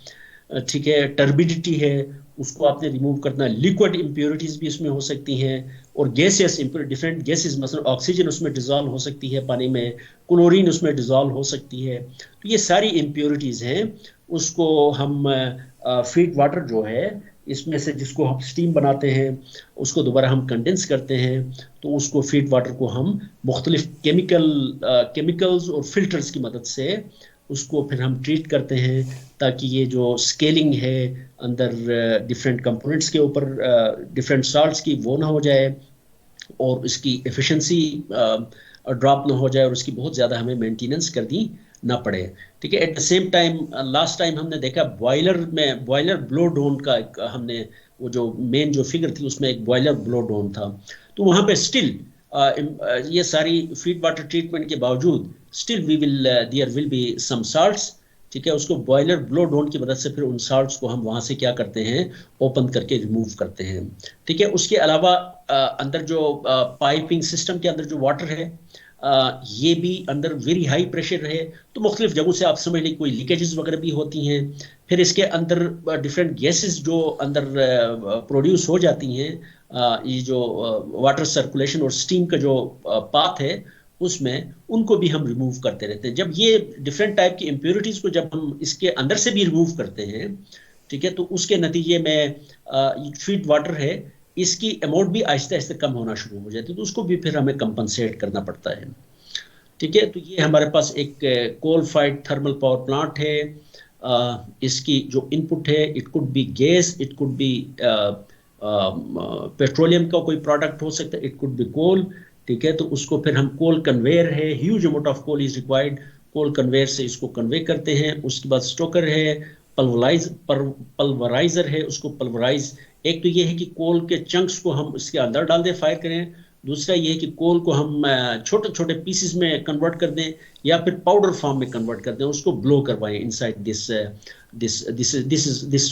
ठीक है, टर्बिडिटी है, उसको आपने रिमूव करना। लिक्विड इम्प्योरिटीज भी उसमें हो सकती हैं, और गैसेस, डिफरेंट गैसेस, मतलब ऑक्सीजन उसमें डिजॉल्व हो सकती है पानी में, क्लोरीन उसमें डिजॉल्व हो सकती है। तो ये सारी इम्प्योरिटीज हैं, उसको हम फीड वाटर जो है इसमें से, जिसको हम स्टीम बनाते हैं, उसको दोबारा हम कंडेंस करते हैं, तो उसको फीड वाटर को हम मुख्तलिफ केमिकल्स और फिल्टर्स की मदद से उसको फिर हम ट्रीट करते हैं, ताकि ये जो स्केलिंग है अंदर डिफरेंट कंपोनेंट्स के ऊपर डिफरेंट साल्ट्स की, वो ना हो जाए, और इसकी एफिशिएंसी ड्रॉप ना हो जाए, और उसकी बहुत ज़्यादा हमें मेंटेनेंस करनी ना पड़े। ठीक है। Eight the same time last time हमने देखा बॉयलर ब्लो डाउन का हमने, वो जो मेन जो फिगर थी उसमें एक बॉयलर ब्लो डाउन था, तो वहाँ पे स्टिल ये सारी फीड वाटर ट्रीटमेंट के बावजूद still there will be some salts. ठीक है। उसको बॉयलर ब्लो डाउन की मदद से फिर उन साल्ट्स को हम वहाँ से क्या करते हैं, ओपन करके रिमूव करते हैं। ठीक है। उसके अलावा अंदर जो पाइपिंग सिस्टम के अंदर जो वाटर है, ये भी अंदर वेरी हाई प्रेशर है, तो मुख्तलिफ जगहों से आप समझ लें कोई लीकेजेस वगैरह भी होती हैं। फिर इसके अंदर डिफरेंट गैसेस जो अंदर प्रोड्यूस हो जाती हैं, ये जो वाटर सर्कुलेशन और स्टीम का जो पाथ है उसमें, उनको भी हम रिमूव करते रहते हैं। जब ये डिफरेंट टाइप की इम्प्योरिटीज को जब हम इसके अंदर से भी रिमूव करते हैं, ठीक है, तो उसके नतीजे में फीड वाटर है, इसकी अमाउंट भी आहिस्ता आहिस्ता कम होना शुरू हो जाती है, तो उसको भी फिर हमें कंपनसेट करना पड़ता है। ठीक है। तो ये हमारे पास एक coal fired thermal power plant है। इसकी जो इनपुट है, it could be gas, it could be petroleum का कोई प्रोडक्ट हो सकता है, इट कुड बी कोल। ठीक है। तो उसको फिर हम कोल कन्वेयर है, huge amount of coal is required, coal conveyor से इसको कन्वे करते हैं। उसके बाद स्टोकर है, पल्वराइजर है, उसको पल्वराइज, एक तो ये है कि कोल के चंक्स को हम इसके अंदर डाल दें, फायर करें। दूसरा ये है कि कोल को हम छोटे छोटे पीसेस में कन्वर्ट कर दें, या फिर पाउडर फॉर्म में कन्वर्ट कर दें, उसको ब्लो करवाएं inside this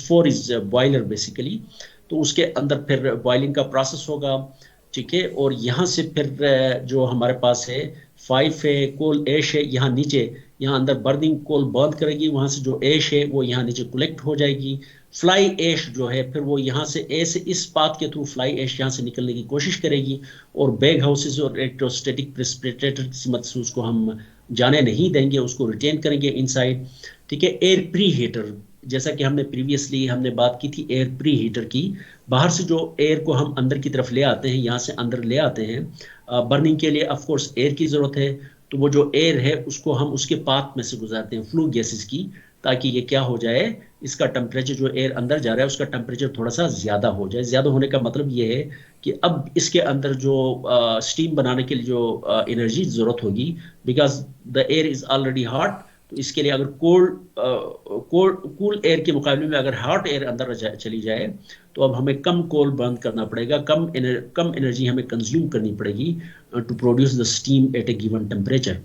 four is boiler basically. तो उसके अंदर फिर बॉइलिंग का प्रोसेस होगा। ठीक है। और यहाँ से फिर जो हमारे पास है 5 है, कोल ऐश है, यहाँ नीचे, यहाँ अंदर बर्निंग कोल बर्न करेगी, वहाँ से जो ऐश है वो यहाँ नीचे कलेक्ट हो जाएगी। फ्लाई ऐश जो है फिर वो यहाँ से ऐसे इस पाथ के थ्रू फ्लाई ऐश यहाँ से निकलने की कोशिश करेगी, और बैग हाउसेज और इलेक्ट्रोस्टैटिक प्रेसिपिटेटर की मदद से उसको हम जाने नहीं देंगे, उसको रिटेन करेंगे इनसाइड। ठीक है। एयर प्री हीटर, जैसा कि हमने प्रीवियसली हमने बात की थी एयर प्री हीटर की, बाहर से जो एयर को हम अंदर की तरफ ले आते हैं, यहाँ से अंदर ले आते हैं बर्निंग के लिए, ऑफ कोर्स एयर की ज़रूरत है। तो वो जो एयर है उसको हम उसके पाथ में से गुजारते हैं, फ्लू गैसेस की, ताकि ये क्या हो जाए, इसका टेम्परेचर, जो एयर अंदर जा रहा है उसका टेम्परेचर थोड़ा सा ज़्यादा हो जाए। ज़्यादा होने का मतलब ये है कि अब इसके अंदर जो स्टीम बनाने के लिए जो एनर्जी ज़रूरत होगी, because the air is already hot, तो इसके लिए अगर कूल एयर के मुकाबले में अगर हॉट एयर अंदर चली जाए, तो अब हमें कम कोल बर्न करना पड़ेगा, कम एनर्जी हमें कंज्यूम करनी पड़ेगी to produce the steam at a given temperature.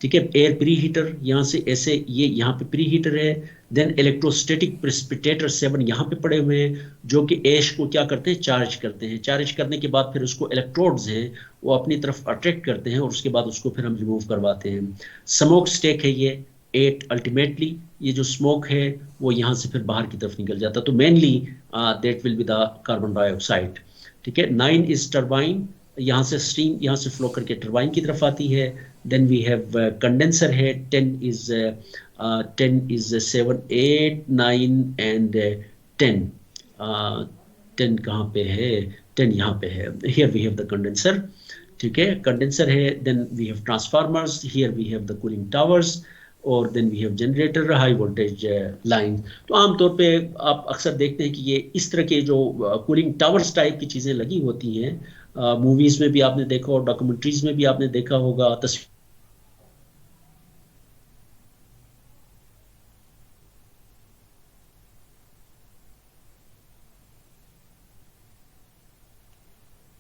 ठीक है। एयर प्री हीटर, यहाँ से ऐसे, ये यहाँ पे प्री हीटर है। देन इलेक्ट्रोस्टैटिक प्रेसिपिटेटर 7 यहाँ पे पड़े हुए हैं, जो कि ऐश को क्या करते हैं, चार्ज करते हैं। चार्ज करने के बाद फिर उसको इलेक्ट्रोड्स हैं वो अपनी तरफ अट्रैक्ट करते हैं, और उसके बाद उसको फिर हम रिमूव करवाते हैं। स्मोक स्टेक है ये 8, अल्टीमेटली ये जो स्मोक है वो यहाँ से फिर बाहर की तरफ निकल जाता है, तो mainly that will be the carbon dioxide. ठीक है। 9 इज टरबाइन, यहाँ से स्टीम यहाँ से फ्लो करके टरबाइन की तरफ आती है। देन वी हैव कंडेंसर है, 10 इज 7, 8, 9 एंड 10। 10 कहाँ पे है, 10 यहाँ पे है, here we have the condenser. ठीक है। कंडेंसर है। Then we have transformers, here we have the cooling towers, और then we have generator, high voltage line. तो आमतौर पे आप अक्सर देखते हैं कि ये इस तरह के जो कूलिंग टावर्स टाइप की चीज़ें लगी होती हैं। मूवीज़ में भी आपने देखा और डॉक्यूमेंट्रीज में भी आपने देखा होगा, तस्वीर।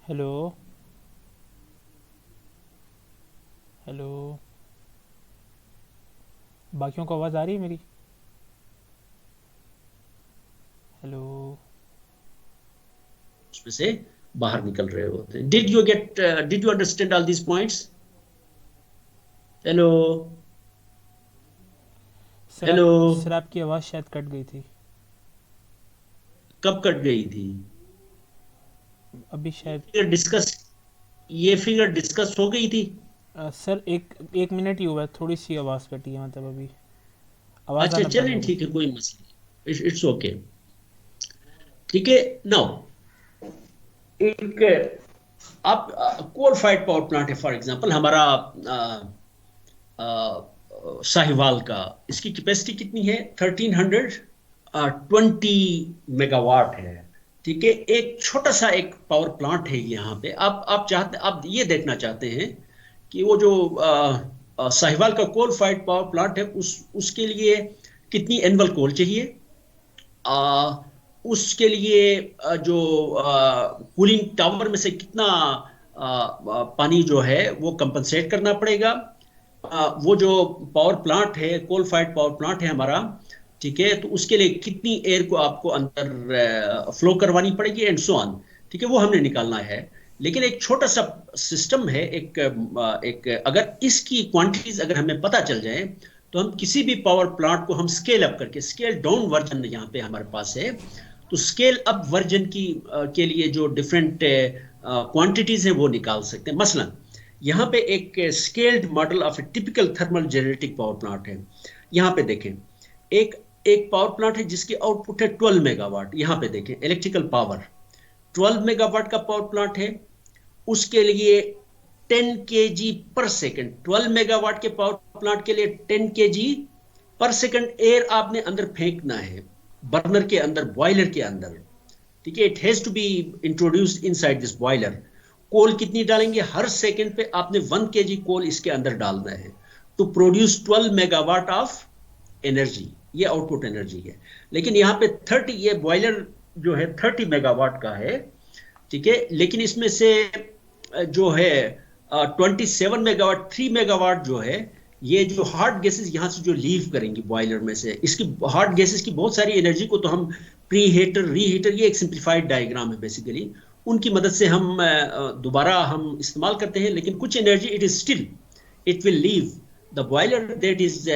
हेलो हेलो, बाकियों को आवाज़ आ रही है मेरी? हेलो। उसमें से बाहर निकल रहे होते हैं। Did you understand all these points? Hello. Sir hello. आप सर आपकी आवाज़ शायद कट गई थी। कब कट गई थी? अभी शायद। फिगर डिस्कस ये फिगर डिस्कस हो गई थी। सर एक एक मिनट ही हुआ है, थोड़ी सी आवाज़ कटी है, मतलब अभी आवाज़ अच्छा आना बंद चलें, हो गई। ठीक है, कोई मसला नहीं, इट्स ओके। ठीक है। नाउ एक आप कोल फाइड पावर प्लांट है, फॉर एग्जांपल हमारा साहिवाल का, इसकी कैपेसिटी कितनी है? 1320 मेगावाट है। ठीक है। एक छोटा सा एक पावर प्लांट है यहाँ पे। आप ये देखना चाहते हैं कि वो जो साहिवाल का कोल फाइड पावर प्लांट है, उसके लिए कितनी एनुअल कोल चाहिए। आ, उसके लिए जो कूलिंग टावर में से कितना पानी जो है वो कंपनसेट करना पड़ेगा। वो जो पावर प्लांट है, कोल फाइड पावर प्लांट है हमारा, ठीक है, तो उसके लिए कितनी एयर को आपको अंदर फ्लो करवानी पड़ेगी एंड सो ऑन। ठीक है, वो हमने निकालना है। लेकिन एक छोटा सा सिस्टम है, एक अगर इसकी क्वांटिटीज अगर हमें पता चल जाए, तो हम किसी भी पावर प्लांट को हम स्केल अप करके, स्केल डाउन वर्जन यहाँ पे हमारे पास है, तो स्केल अप वर्जन के लिए जो डिफरेंट क्वांटिटीज है वो निकाल सकते हैं। मसलन यहाँ पे एक scaled model of A typical thermal generating power plant है। यहाँ पे देखें, एक एक पावर प्लांट है जिसकी आउटपुट है 12 मेगावाट। यहाँ पे देखें, इलेक्ट्रिकल पावर 12 मेगावाट का पावर प्लांट है। उसके लिए 10 केजी पर सेकंड, 12 मेगावाट के पावर प्लांट के लिए 10 केजी पर सेकंड एयर आपने अंदर फेंकना है, बर्नर के अंदर, बॉयलर के अंदर। ठीक है, it has to be introduced inside this boiler. Coal कितनी डालेंगे? हर सेकंड पे आपने 1 केजी कोल इसके अंदर डालना है to produce 12 megawatt of energy. ये आउटपुट एनर्जी है। लेकिन यहाँ पे 30, ये बॉयलर जो है 30 मेगावाट का है। ठीक है, लेकिन इसमें से जो है 27 मेगावाट, 3 मेगावाट जो है, ये जो हॉट गैसेस यहाँ से जो लीव करेंगी बॉयलर में से, इसकी हॉट गैसेस की बहुत सारी एनर्जी को तो हम प्री हीटर, रीहीटर, ये एक सिंप्लीफाइड डायग्राम है बेसिकली, उनकी मदद से हम दोबारा हम इस्तेमाल करते हैं। लेकिन कुछ energy it is still, it will leave the boiler, that is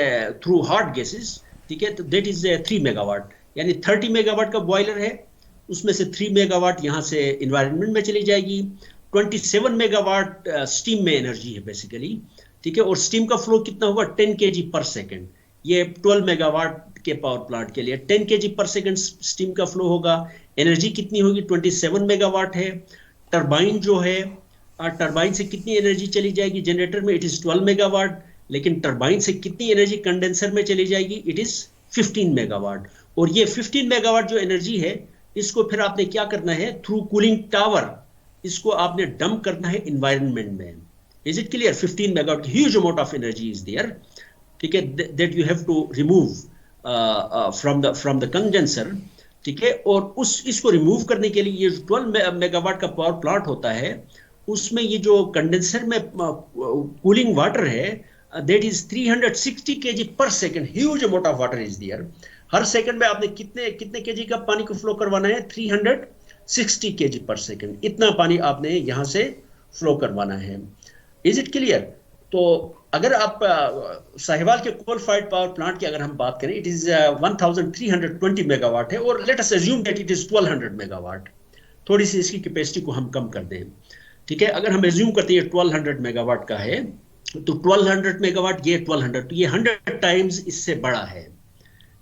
through hot gases. ठीक है, तो दैट इज 3 मेगावाट, यानी 30 मेगावाट का बॉयलर है, उसमें से 3 मेगावाट यहाँ से इन्वायरमेंट में चली जाएगी। 27 मेगावाट स्टीम में एनर्जी है बेसिकली। ठीक है, और स्टीम का फ्लो कितना होगा? 10 केजी पर सेकेंड। ये 12 मेगावाट के पावर प्लांट के लिए 10 केजी पर सेकेंड स्टीम का फ्लो होगा। एनर्जी कितनी होगी? 27 मेगावाट है। टरबाइन जो है, टरबाइन से कितनी एनर्जी चली जाएगी जनरेटर में? It is 12 megawatt. लेकिन टरबाइन से कितनी एनर्जी कंडेंसर में चली जाएगी? It is 15 megawatt. और ये 15 मेगावाट जो एनर्जी है, इसको फिर आपने क्या करना है? थ्रू कूलिंग टावर इसको आपने डंप करना है इन्वायरमेंट में। Is it clear? 15 megawatt, huge amount of energy is there. ठीक है, that you have to remove from the condenser. ठीक है, और इसको रिमूव करने के लिए ये 12 मेगावाट का पावर प्लांट होता है, उसमें ये जो कंडेंसर में कूलिंग वाटर है, that is 360 KG per second. Huge amount of water is there. हर सेकंड में आपने कितने कितने केजी का पानी को फ्लो करवाना है? 360 केजी पर सेकंड। इतना पानी आपने यहां से फ्लो करवाना है। Is it clear? तो अगर आप साहिवाल के कोल फाइड पावर प्लांट की अगर हम बात करें, इट इज 1320 मेगावाट है, और let us assume that it is 1200 megawatt. थोड़ी सी इसकी कैपेसिटी को हम कम कर दें। ठीक है, अगर हम अज्यूम करते हैं 1200 मेगावाट का है, तो 1200 मेगावाट, ये 1200, तो ये 100 टाइम्स इससे बड़ा है।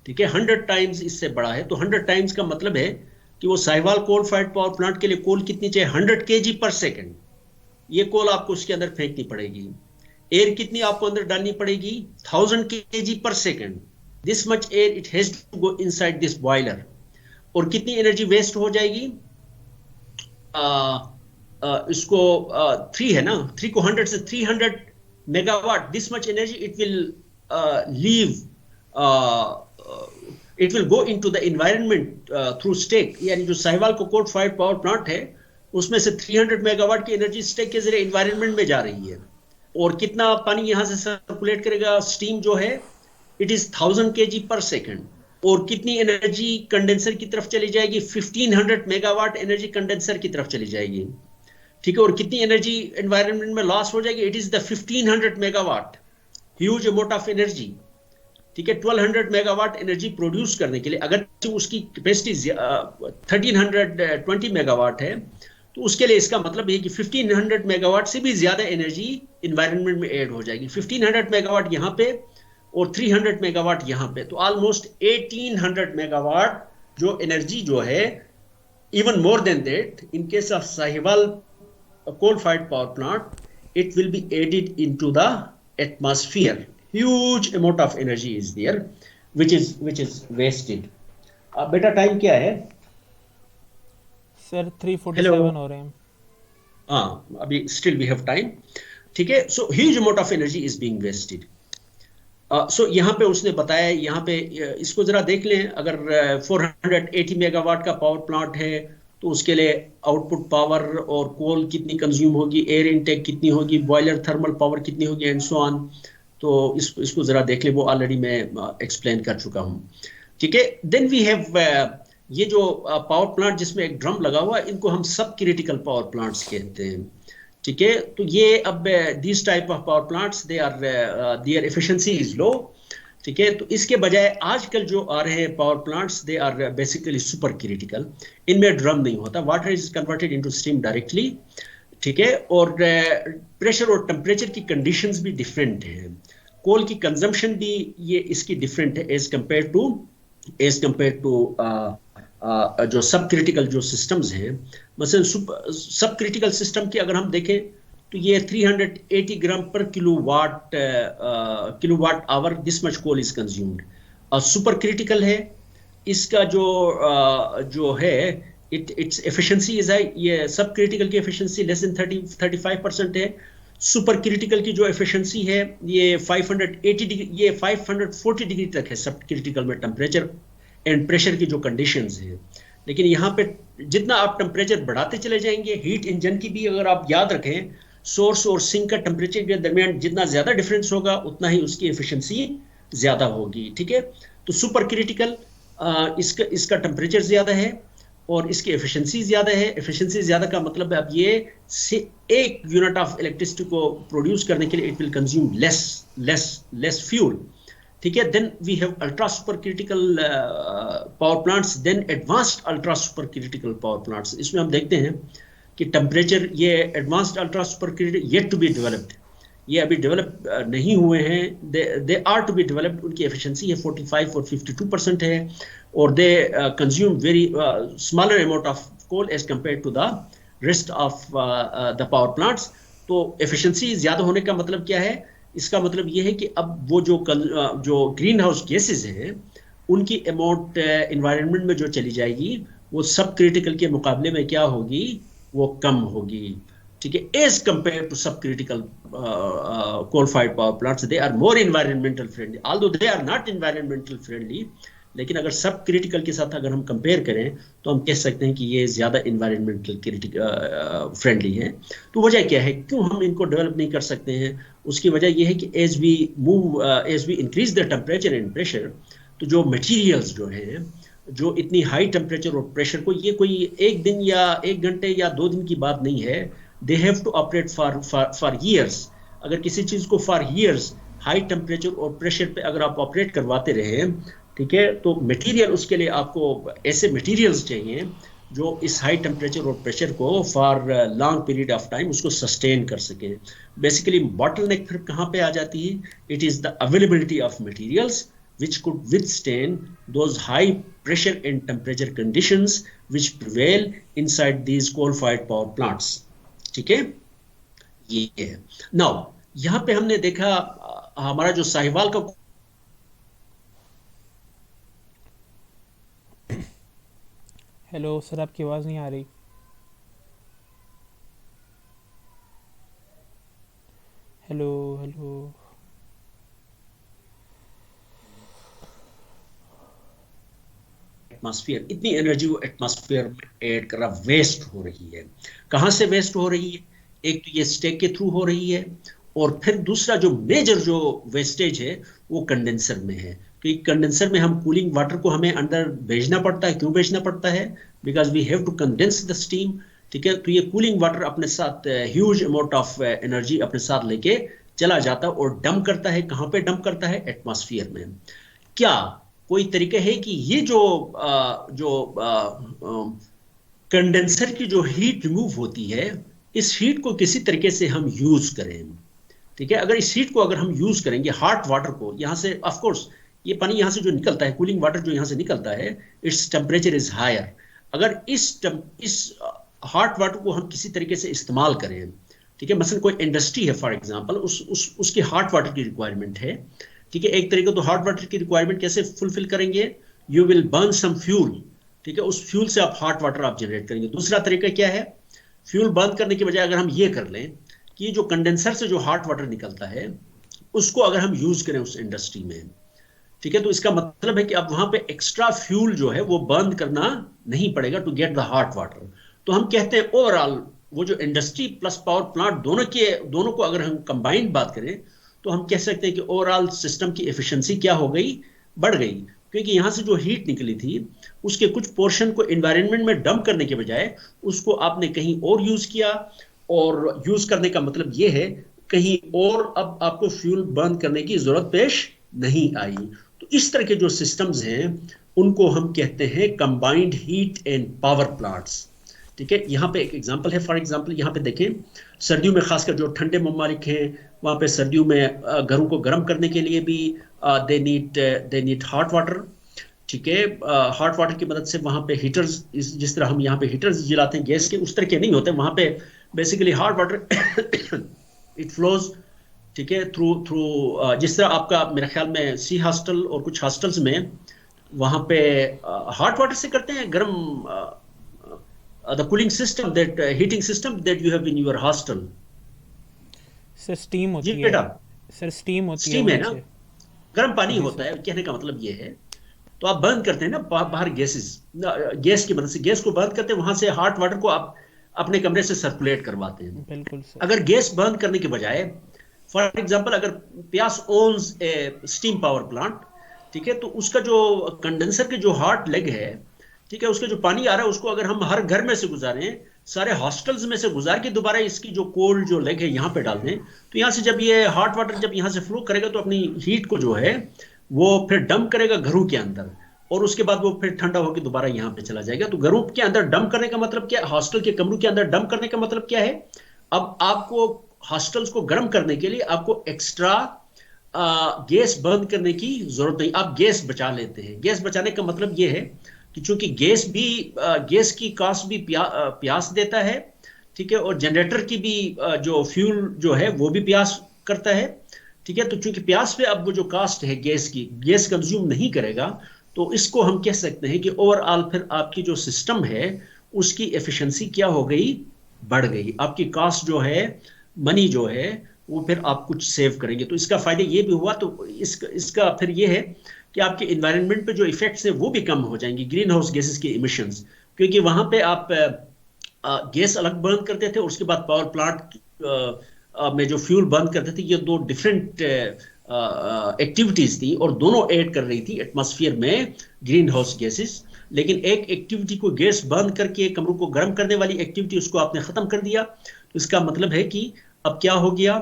ठीक है, 100 टाइम्स इससे बड़ा है। तो 100 टाइम्स का मतलब है कि वो साहिवाल कोल फाइड पावर प्लांट के लिए कोल कितनी चाहिए? 100 केजी पर सेकंड। ये कोल आपको उसके अंदर फेंकनी पड़ेगी। एयर कितनी आपको अंदर डालनी पड़ेगी? 1000 kg/s. This much air it has to go inside this boiler. और कितनी एनर्जी वेस्ट हो जाएगी? इसको 3 है ना, 3 को 100 से 300 megawatt. This much energy it will leave, it will go into the environment through stack. यानी जो साहिवाल को कोल फायर्ड पावर प्लांट है उसमें से 300 मेगावाट की एनर्जी स्टेक के जरिए एनवायरनमेंट में जा रही है. और कितना पानी यहां से सर्कुलेट करेगा? स्टीम जो है इट इज 1000 kg/s. और कितनी एनर्जी कंडेंसर की तरफ चली जाएगी? 1500 मेगावाट एनर्जी कंडेंसर की तरफ चली जाएगी. ठीक है. और कितनी एनर्जी एनवायरनमेंट में लॉस हो जाएगी? It is the 1500 megawatt. Huge amount of energy. ठीक है. 1200 मेगावाट एनर्जी प्रोड्यूस करने के लिए अगर उसकी कैपेसिटी 1320 मेगावाट है तो उसके लिए इसका मतलब है कि 1500 मेगावाट से भी ज्यादा एनर्जी एनवायरनमेंट में ऐड हो जाएगी. 1500 मेगावाट यहां पे और 300 मेगावाट यहां पे, तो ऑलमोस्ट 1800 मेगावाट जो एनर्जी जो है, even more than that in case of Sahiwal coal fired power plant, it will be added into the atmosphere. Huge amount of energy is there which is wasted. बेटा टाइम क्या है? Sir 3:47 hello. हो रहे हैं. हाँ, अभी स्टिल वी हैव टाइम. ठीक है. So huge amount of energy is being wasted. सो यहाँ पे उसने बताया, यहाँ पे इसको जरा देख लें. अगर 480 मेगावाट का पावर प्लांट है तो उसके लिए आउटपुट पावर और कोल कितनी कंज्यूम होगी, एयर इनटेक कितनी होगी, बॉयलर थर्मल पावर कितनी होगी एंड सो ऑन. तो इसको जरा देख ले, वो ऑलरेडी मैं एक्सप्लेन कर चुका हूँ. ठीक है. देन वी हैव ये जो पावर प्लांट जिसमें एक ड्रम लगा हुआ है, इनको हम सब क्रिटिकल पावर प्लांट्स कहते हैं. ठीक है. तो ये अब this type of power plants they are their efficiency is low. ठीक है. तो इसके बजाय आजकल जो आ रहे हैं power plants they are basically super critical. इनमें ड्रम नहीं होता, water is converted into steam directly. ठीक है. और प्रेशर और टेम्परेचर की कंडीशंस भी डिफरेंट हैं. कोल की कंजम्पशन भी ये इसकी डिफरेंट है एज कंपेयर टू जो सब क्रिटिकल जो सिस्टम्स हैं. मसलन सब क्रिटिकल सिस्टम की अगर हम देखें तो ये 380 ग्राम पर kilowatt hour this much coal is consumed. और सुपर क्रिटिकल है, इसका जो है इट्स एफिशिएंसी इज हाई. ये सब क्रिटिकल की एफिशिएंसी लेस देन 35% है. सुपर क्रिटिकल की जो एफिशिएंसी है ये 580 डिग्री, ये 540 डिग्री तक है सब क्रिटिकल में टेम्परेचर एंड प्रेशर की जो कंडीशंस है. लेकिन यहाँ पे जितना आप टेम्परेचर बढ़ाते चले जाएंगे, हीट इंजन की भी अगर आप याद रखें, सोर्स और सिंक का टेम्परेचर के दरमियान जितना ज्यादा डिफरेंस होगा उतना ही उसकी एफिशिएंसी ज्यादा होगी. ठीक है. तो सुपर क्रिटिकल इसका टेम्परेचर ज्यादा है और इसकी एफिशिएंसी ज्यादा है. एफिशिएंसी ज्यादा का मतलब है अब ये से एक यूनिट ऑफ इलेक्ट्रिसिटी को प्रोड्यूस करने के लिए it will consume less fuel. ठीक है. Then we have ultra super critical power plants, then advanced ultra super critical power plants. इसमें हम देखते हैं कि टेम्परेचर, ये advanced ultra super critical yet to be developed, ये अभी डेवलप नहीं हुए हैं. They are to be developed. उनकी एफिशिएंसी है 45 और 52% है और they consume very smaller amount of coal as compare to the rest of the power plants. तो एफिशिएंसी ज्यादा होने का मतलब क्या है? इसका मतलब ये है कि अब वो जो ग्रीन हाउस गैसेज हैं उनकी अमाउंट एनवायरनमेंट में जो चली जाएगी वो सब क्रिटिकल के मुकाबले में क्या होगी? वो कम होगी. ठीक है. As compare to sub critical coal fired power plants they are more environmental friendly, although they are not environmental friendly. लेकिन अगर सब क्रिटिकल के साथ अगर हम कंपेयर करें तो हम कह सकते हैं कि ये ज्यादा एनवायरमेंटल फ्रेंडली है. तो वजह क्या है, क्यों हम इनको डेवलप नहीं कर सकते हैं? उसकी वजह यह है कि as we increase the temperature and pressure, तो जो मटीरियल्स जो हैं, जो इतनी हाई टेम्परेचर और प्रेशर को, ये कोई एक दिन या एक घंटे या 2 दिन की बात नहीं है. They have to operate for years. अगर किसी चीज को फॉर ईयर्स हाई टेम्परेचर और प्रेशर पे अगर आप ऑपरेट करवाते रहे, ठीक है, तो मटेरियल, उसके लिए आपको ऐसे मटेरियल्स चाहिए जो इस हाई टेम्परेचर और प्रेशर को for long period of time उसको सस्टेन कर सकें. बेसिकली बॉटलनेक फिर कहाँ पे आ जाती है? It is the availability of materials which could withstand those high pressure and temperature conditions which prevail inside these coal-fired power plants. ठीक है, ये है. Now यहाँ पे हमने देखा हमारा जो साहिवाल का हेलो सर, आपकी आवाज़ नहीं आ रही। Hello hello. एटमॉस्फेयर, इतनी एनर्जी वो एटमॉस्फेयर में ऐड कर रहा, वेस्ट हो रही है। कहाँ से वेस्ट हो रही है? एक तो ये स्टेक के थ्रू हो रही है, और फिर दूसरा जो मेजर जो वेस्टेज है वो कंडेंसर में है। क्योंकि कंडेंसर में हम कूलिंग वाटर को हमें अंदर भेजना पड़ता है। क्यों भेजना पड़ता है? Because we have to condense the steam. ठीक है, तो ये कूलिंग वाटर अपने साथ ह्यूज अमाउंट ऑफ एनर्जी अपने साथ लेके चला जाता है, और डंप करता है। कहाँ पे डंप करता है? एटमॉस्फेयर में। क्या कोई तरीका है कि ये जो कंडेंसर की जो हीट रिमूव होती है, इस हीट को किसी तरीके से हम यूज करें? ठीक है, अगर इस हीट को अगर हम यूज करेंगे, हॉट वाटर को यहां से, ऑफ कोर्स ये पानी यहां से जो निकलता है, कूलिंग वाटर जो यहां से निकलता है, इट्स टेम्परेचर इज हायर। अगर इस हॉट वाटर को हम किसी तरीके से इस्तेमाल करें, ठीक है, मसलन कोई इंडस्ट्री है फॉर एग्जांपल, उसकी हॉट वाटर की रिक्वायरमेंट है। ठीक है, एक तरीके तो हॉट वाटर की रिक्वायरमेंट कैसे फुलफिल करेंगे? You will burn some fuel. ठीक है, उस फ्यूल से आप हॉट वाटर आप जनरेट करेंगे। दूसरा तरीका क्या है? फ्यूल बर्न करने के बजाय अगर हम ये कर लें कि जो कंडेंसर से जो हॉट वाटर निकलता है, उसको अगर हम यूज करें उस इंडस्ट्री में, ठीक है, तो इसका मतलब है कि अब वहां पे एक्स्ट्रा फ्यूल जो है वो बर्न करना नहीं पड़ेगा to get the hot water. तो हम कहते हैं ओवरऑल वो जो इंडस्ट्री प्लस पावर प्लांट दोनों को अगर हम कंबाइंड बात करें, तो हम कह सकते हैं कि ओवरऑल सिस्टम की एफिशिएंसी क्या हो गई? बढ़ गई। क्योंकि यहां से जो हीट निकली थी, उसके कुछ पोर्शन को एनवायरनमेंट में डंप करने के बजाय उसको आपने कहीं और यूज किया। और यूज करने का मतलब यह है कहीं और अब आपको फ्यूल बर्न करने की जरूरत पेश नहीं आई। तो इस तरह के जो सिस्टम्स हैं उनको हम कहते हैं combined heat and power plants. ठीक है, यहाँ पे एक एग्जांपल है। फॉर एग्जांपल यहाँ पे देखें, सर्दियों में खासकर जो ठंडे ममालिक हैं, वहाँ पे सर्दियों में घरों को गर्म करने के लिए भी दे नीड हॉट वाटर। ठीक है, हॉट वाटर की मदद से वहाँ पे हीटर्स, जिस तरह हम यहाँ पे हीटर्स जलाते हैं गैस के, उस तरह के नहीं होते वहाँ पे। Basically hot water it flows, ठीक है, थ्रू थ्रू जिस तरह आपका मेरे ख्याल में सी हॉस्टल और कुछ हॉस्टल्स में वहाँ पे हॉट वाटर से करते हैं गर्म, the cooling system, that heating system that you have in your hostel. Sir steam जी होती है। बेटा, सर स्टीम होती है स्टीम है वहीं ना, से। गर्म पानी जी होता सर। है। कहने का मतलब ये है, तो आप बंद करते हैं ना बाहर गैसेस, गैस की मदद से गैस को बंद करते हैं, वहां से हॉट वाटर को आप अपने कमरे से सर्कुलेट करवाते हैं। बिल्कुल सर। अगर गैस बंद करने के बजाय, फॉर एग्जांपल, अगर प्यास ओन्स ए स्टीम पावर प्लांट, ठीक है, तो उसका जो कंडेंसर के जो हॉट लेग है, ठीक है, उसका जो पानी आ रहा है उसको अगर हम हर घर में से गुजारें, सारे हॉस्टल्स में से गुजार के दोबारा इसकी जो कोल्ड जो लेग है यहाँ पे डाल दें, तो यहाँ से जब ये हॉट वाटर जब यहाँ से फ्लो करेगा तो अपनी हीट को जो है वो फिर डंप करेगा घरों के अंदर, और उसके बाद वो फिर ठंडा होकर दोबारा यहाँ पे चला जाएगा। तो घरों के अंदर डंप करने का मतलब क्या है? हॉस्टल के कमरों के अंदर डंप करने का मतलब क्या है? अब आपको हॉस्टल्स को गर्म करने के लिए आपको एक्स्ट्रा गैस बंद करने की जरूरत नहीं, आप गैस बचा लेते हैं। गैस बचाने का मतलब यह है कि चूंकि गैस की कॉस्ट भी प्यास देता है, ठीक है, और जनरेटर की भी जो फ्यूल जो है वो भी प्यास करता है। ठीक है, तो चूंकि प्यास पे अब वो जो कास्ट है गैस की, गैस कंज्यूम नहीं करेगा, तो इसको हम कह सकते हैं कि ओवरऑल फिर आपकी जो सिस्टम है उसकी एफिशिएंसी क्या हो गई? बढ़ गई। आपकी कास्ट जो है, मनी जो है, वो फिर आप कुछ सेव करेंगे। तो इसका फायदा ये भी हुआ। तो इसका फिर ये है कि आपके इन्वायरमेंट पे जो इफेक्ट्स है वो भी कम हो जाएंगे, ग्रीन हाउस गैसेस के इमिशंस। क्योंकि वहां पे आप गैस अलग बर्न करते थे और उसके बाद पावर प्लांट में जो फ्यूल बर्न करते थे, ये दो डिफरेंट एक्टिविटीज थी, और दोनों ऐड कर रही थी एटमॉस्फेयर में ग्रीन हाउस गैसेस। लेकिन एक एक्टिविटी को गैस बर्न करके कमरों को गर्म करने वाली एक्टिविटी, उसको आपने खत्म कर दिया। तो इसका मतलब है कि अब क्या हो गया?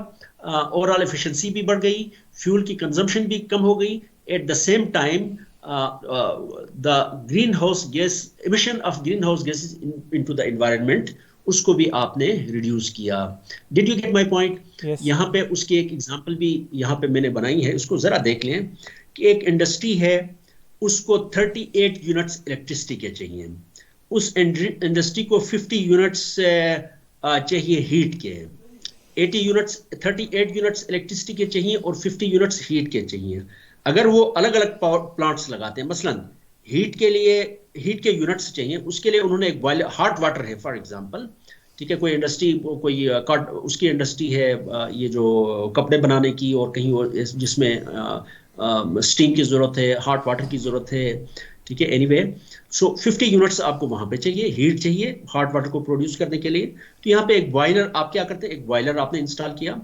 ओवरऑल एफिशिएंसी भी बढ़ गई, फ्यूल की कंजम्पशन भी कम हो गई। Eight the same time the green house gas emission of green house gases into the environment, उसको भी आपने रिड्यूस किया। Did you get my point? Yes यहाँ सर। पे उसकी एक एग्जांपल भी यहाँ पे मैंने बनाई है, उसको जरा देख लें कि एक इंडस्ट्री है, उसको 38 यूनिट्स इलेक्ट्रिसिटी के चाहिए। उस इंडस्ट्री को 50 यूनिट्स चाहिए हीट के। 80 यूनिट्स 38 यूनिट्स इलेक्ट्रिसिटी के चाहिए और 50 यूनिट्स हीट के चाहिए। अगर वो अलग अलग पावर प्लांट्स लगाते हैं, मसलन हीट के लिए हीट के यूनिट्स चाहिए, उसके लिए उन्होंने एक बॉयलर, हॉट वाटर है फॉर एग्जांपल, ठीक है, कोई इंडस्ट्री, कोई उसकी इंडस्ट्री है ये जो कपड़े बनाने की और कहीं और जिसमें स्टीम की जरूरत है, हॉट वाटर की जरूरत है, ठीक है, एनीवे सो 50 यूनिट्स आपको वहां पे चाहिए, हीट चाहिए हॉट वाटर को प्रोड्यूस करने के लिए। तो यहाँ पे एक बॉयलर आप क्या करते हैं, एक बॉयलर आपने इंस्टॉल किया,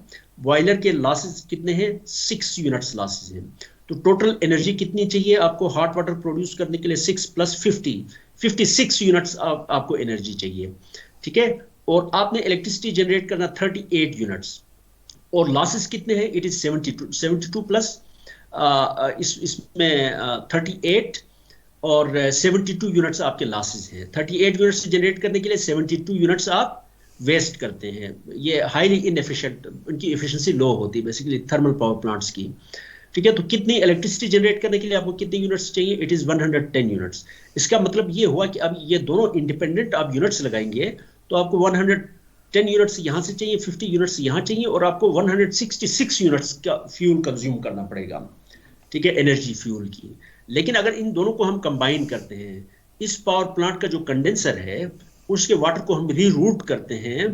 बॉयलर के लॉसेस कितने हैं, 6 यूनिट्स लॉसेस हैं। तो टोटल एनर्जी कितनी चाहिए आपको हॉट वाटर प्रोड्यूस करने के लिए, 6 + 50 56 यूनिट्स आपको एनर्जी चाहिए, ठीक है। और आपने इलेक्ट्रिसिटी जनरेट करना 38 यूनिट्स, और लॉसेस कितने हैं, इट इज 72 प्लस इसमें 38 और 72 यूनिट्स आपके लॉसेस हैं। 38 यूनिट्स जनरेट करने के लिए 72 यूनिट्स आप वेस्ट करते हैं। ये हाईली इनएफिशिएंट, उनकी एफिशिएंसी लो होती है बेसिकली थर्मल पावर प्लांट्स की, ठीक है। तो कितनी इलेक्ट्रिसिटी जनरेट करने के लिए आपको कितनी यूनिट्स चाहिए, इट इज 110 यूनिट्स। इसका मतलब ये हुआ कि अब ये दोनों इंडिपेंडेंट आप यूनिट्स लगाएंगे तो आपको 110 यूनिट्स यहाँ से चाहिए, 50 यूनिट्स यहाँ चाहिए, और आपको 166 यूनिट्स का फ्यूल कंज्यूम करना पड़ेगा, ठीक है, एनर्जी फ्यूल की। लेकिन अगर इन दोनों को हम कंबाइन करते हैं, इस पावर प्लांट का जो कंडेंसर है उसके वाटर को हम रीरूट करते हैं,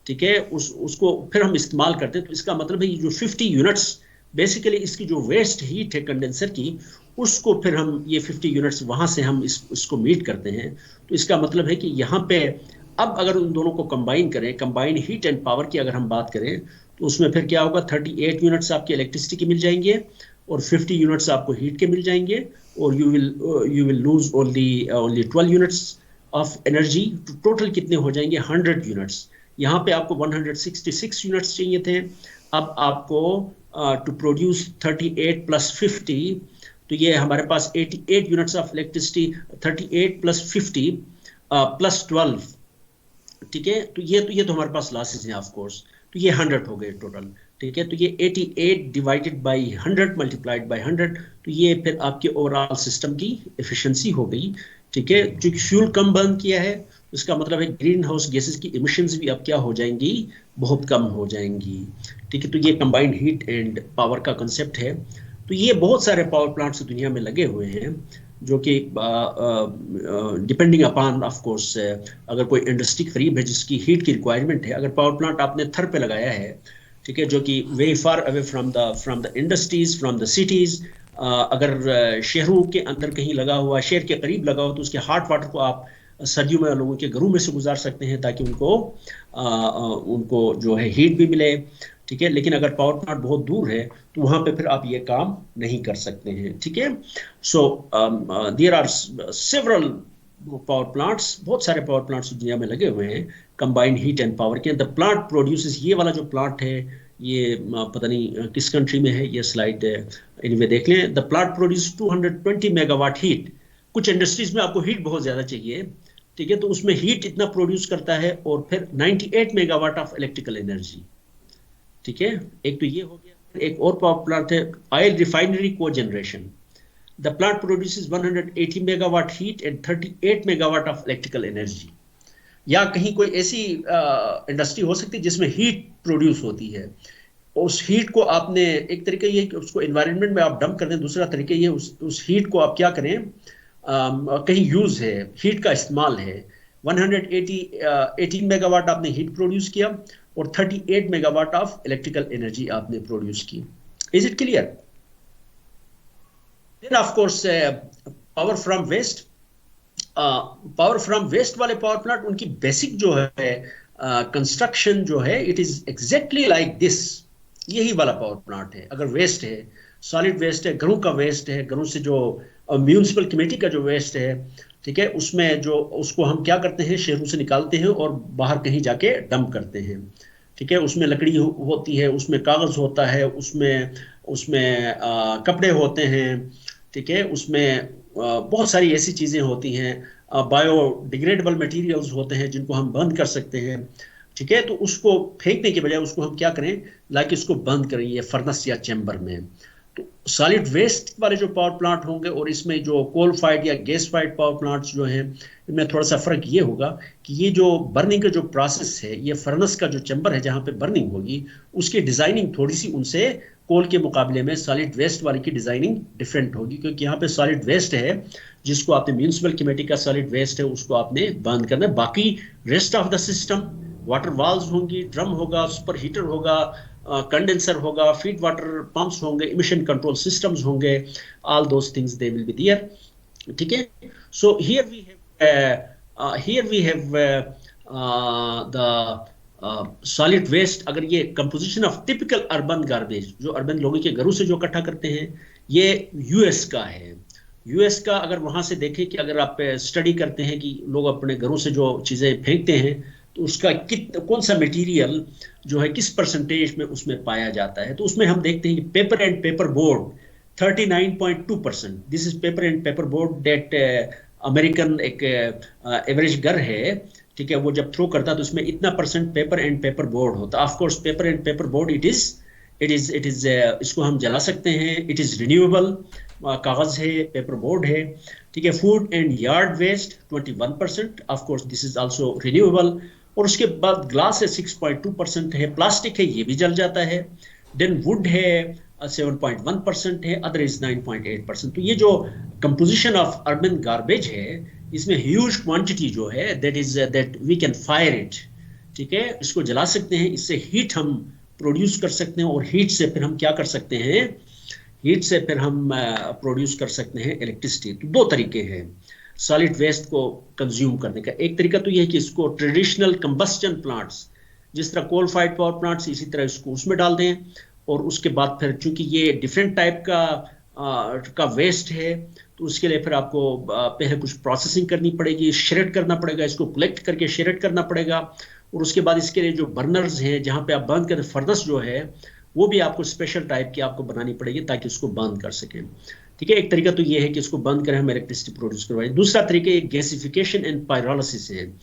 ठीक है, उसको फिर हम इस्तेमाल करते हैं, तो इसका मतलब है ये जो 50 यूनिट्स बेसिकली इसकी जो वेस्ट हीट है कंडेंसर की, उसको फिर हम ये 50 यूनिट्स वहां से हम इसको मीट करते हैं। तो इसका मतलब है कि यहाँ पे अब अगर उन दोनों को कंबाइन करें, कंबाइन हीट एंड पावर की अगर हम बात करें, तो उसमें फिर क्या होगा, 38 यूनिट्स आपके इलेक्ट्रिसिटी के मिल जाएंगे और 50 यूनिट्स आपको हीट के मिल जाएंगे, और you will lose only 12 units of energy. Total कितने हो जाएंगे, 100 यूनिट्स। यहाँ पे आपको 166 यूनिट्स चाहिए थे, अब आपको टू प्रोड्यूस 38 + 50, तो ये हमारे पास 88 यूनिट्स ऑफ इलेक्ट्रिसिटी, 38 + 50 + 12, ठीक है। तो ये तो हमारे पास लॉसेस हैं ऑफ कोर्स, तो ये 100 हो गए टोटल, ठीक है। तो ये 88 डिवाइडेड बाई 100 मल्टीप्लाइड बाई 100, तो ये फिर आपके ओवरऑल सिस्टम की एफिशिएंसी हो गई, ठीक है। जो फ्यूल कम बर्न किया है उसका मतलब है ग्रीन हाउस गैसेस की इमिशंस भी अब क्या हो जाएंगी, बहुत कम हो जाएंगी, ठीक है। तो ये कंबाइंड हीट एंड पावर का कंसेप्ट है। तो ये बहुत सारे पावर प्लांट्स दुनिया में लगे हुए हैं जो कि डिपेंडिंग अपॉन ऑफ कोर्स, अगर कोई इंडस्ट्री करीब है जिसकी हीट की रिक्वायरमेंट है, अगर पावर प्लांट आपने थर पे लगाया है, ठीक है, जो कि very far away from the industries, from the cities, अगर शहरों के अंदर कहीं लगा हुआ, शहर के करीब लगा हो, तो उसके हॉट वाटर को आप सर्दियों में लोगों के घरों में से गुजार सकते हैं ताकि उनको जो है हीट भी मिले, ठीक है। लेकिन अगर पावर प्लांट बहुत दूर है तो वहां पे फिर आप ये काम नहीं कर सकते हैं, ठीक है। So there are several power plants, बहुत सारे पावर प्लांट्स दुनिया में लगे हुए हैं कंबाइंड हीट एंड पावर के। द प्लांट प्रोड्यूसेस, ये वाला जो प्लांट है ये पता नहीं किस कंट्री में है, ये स्लाइड इनमें देख लें। The plant produce 220 megawatt heat. कुछ इंडस्ट्रीज में आपको हीट बहुत ज्यादा चाहिए, ठीक है, तो उसमें हीट इतना प्रोड्यूस करता है, और फिर 98 मेगावाट ऑफ इलेक्ट्रिकल एनर्जी, ठीक है। एक तो ये हो गया। एक और पावर प्लांट है ऑयल रिफाइनरी को generation. The plant produces 180 megawatt heat and 38 megawatt of electrical energy. या कहीं कोई ऐसी इंडस्ट्री हो सकती है जिसमें हीट प्रोड्यूस होती है, उस हीट को आपने, एक तरीका ये कि उसको एनवायरनमेंट में आप डंप कर दें, दूसरा तरीका ये उस हीट को आप क्या करें, कहीं यूज है, हीट का इस्तेमाल है। 18 मेगावाट आपने हीट प्रोड्यूस किया और 38 मेगावाट ऑफ इलेक्ट्रिकल एनर्जी आपने प्रोड्यूस की। Is it clear? Then of course power from waste. Power from waste वाले पावर प्लांट, उनकी बेसिक जो है कंस्ट्रक्शन जो है, it is exactly like this, यही वाला पावर प्लांट है। अगर वेस्ट है, सॉलिड वेस्ट है, घरों का वेस्ट है, घरों से जो म्यूनिसिपल कमेटी का जो वेस्ट है, ठीक है, उसमें जो उसको हम क्या करते हैं, शहरों से निकालते हैं और बाहर कहीं जाके डंप करते हैं, ठीक है। उसमें लकड़ी होती है, उसमें कागज होता है, उसमें कपड़े होते हैं, ठीक है, उसमें बहुत सारी ऐसी चीजें होती हैं, बायोडिग्रेडेबल मटेरियल्स होते हैं जिनको हम बर्न कर सकते हैं, ठीक है। तो उसको फेंकने के बजाय उसको हम क्या करें, लाइक इसको बंद करें ये फर्नेस या चैम्बर में। सॉलिड वेस्ट वाले जो पावर प्लांट होंगे और इसमें जो कोल फाइड या गैस फाइड पावर प्लांट्स जो हैं, इनमें थोड़ा सा फर्क ये होगा कि ये जो बर्निंग का जो प्रोसेस है, ये फर्नेस का जो चैम्बर है जहां पे बर्निंग होगी, उसकी डिजाइनिंग थोड़ी सी उनसे कोल के मुकाबले में सॉलिड वेस्ट वाले की डिजाइनिंग डिफरेंट होगी, क्योंकि यहाँ पे सॉलिड वेस्ट है जिसको आपने म्यूनिसिपल कमेटी का सॉलिड वेस्ट है उसको आपने बर्न करना है। बाकी rest of the system, water valves होंगी, ड्रम होगा, सुपर हीटर होगा, कंडेंसर होगा, फीड वाटर पंप्स होंगे, इमिशन कंट्रोल सिस्टम्स होंगे, all those things they will be there. ठीक है, so here we have the solid waste. अगर ये composition of typical urban garbage, जो अर्बन लोगों के घरों से जो इकट्ठा करते हैं, ये यूएस का है। यूएस का अगर वहां से देखें कि अगर आप स्टडी करते हैं कि लोग अपने घरों से जो चीजें फेंकते हैं तो उसका कौन सा मटेरियल जो है किस परसेंटेज में उसमें पाया जाता है, तो उसमें हम देखते हैं कि paper and paper board 39.2%। This is paper and paper board that American एक एवरेज घर है, ठीक है, वो जब थ्रो करता है तो उसमें इतना percent paper and paper board होता है। Of course paper and paper board it is इसको हम जला सकते हैं, इट इज रिन्यूएबल, कागज है, पेपर बोर्ड है। ठीक है, food and yard waste 21%, of course this is also renewable. और उसके बाद ग्लास है 6.2% है, प्लास्टिक है ये भी जल जाता है, देन वुड है 7.1% है, अदर इज 9.8%। तो ये जो कंपोजिशन ऑफ अर्बन गार्बेज है, इसमें ह्यूज क्वांटिटी जो है that we can fire it. ठीक है, इसको जला सकते हैं, इससे हीट हम प्रोड्यूस कर सकते हैं, और हीट से फिर हम क्या कर सकते हैं, हीट से फिर हम प्रोड्यूस कर सकते हैं इलेक्ट्रिसिटी। तो दो तरीके हैं सॉलिड वेस्ट को कंज्यूम करने का। एक तरीका तो यह है कि इसको ट्रेडिशनल कंबस्टन प्लांट्स, जिस तरह कोल फाइड पावर प्लांट्स, इसी तरह इसको उसमें डाल दें, और उसके बाद फिर चूंकि ये डिफरेंट टाइप का वेस्ट है, तो उसके लिए फिर आपको पहले कुछ प्रोसेसिंग करनी पड़ेगी, श्रेड करना पड़ेगा, इसको कलेक्ट करके श्रेड करना पड़ेगा, और उसके बाद इसके लिए जो बर्नर्स हैं जहाँ पे आप बर्न करें, फर्नेस जो है वो भी आपको स्पेशल टाइप की आपको बनानी पड़ेगी ताकि उसको बर्न कर सकें। ठीक है, एक तरीका तो ये है कि इसको बर्न करें, हम इलेक्ट्रिसिटी प्रोड्यूस करवाएं। दूसरा तरीका ये गैसिफिकेशन एंड पायरोलिसिस है।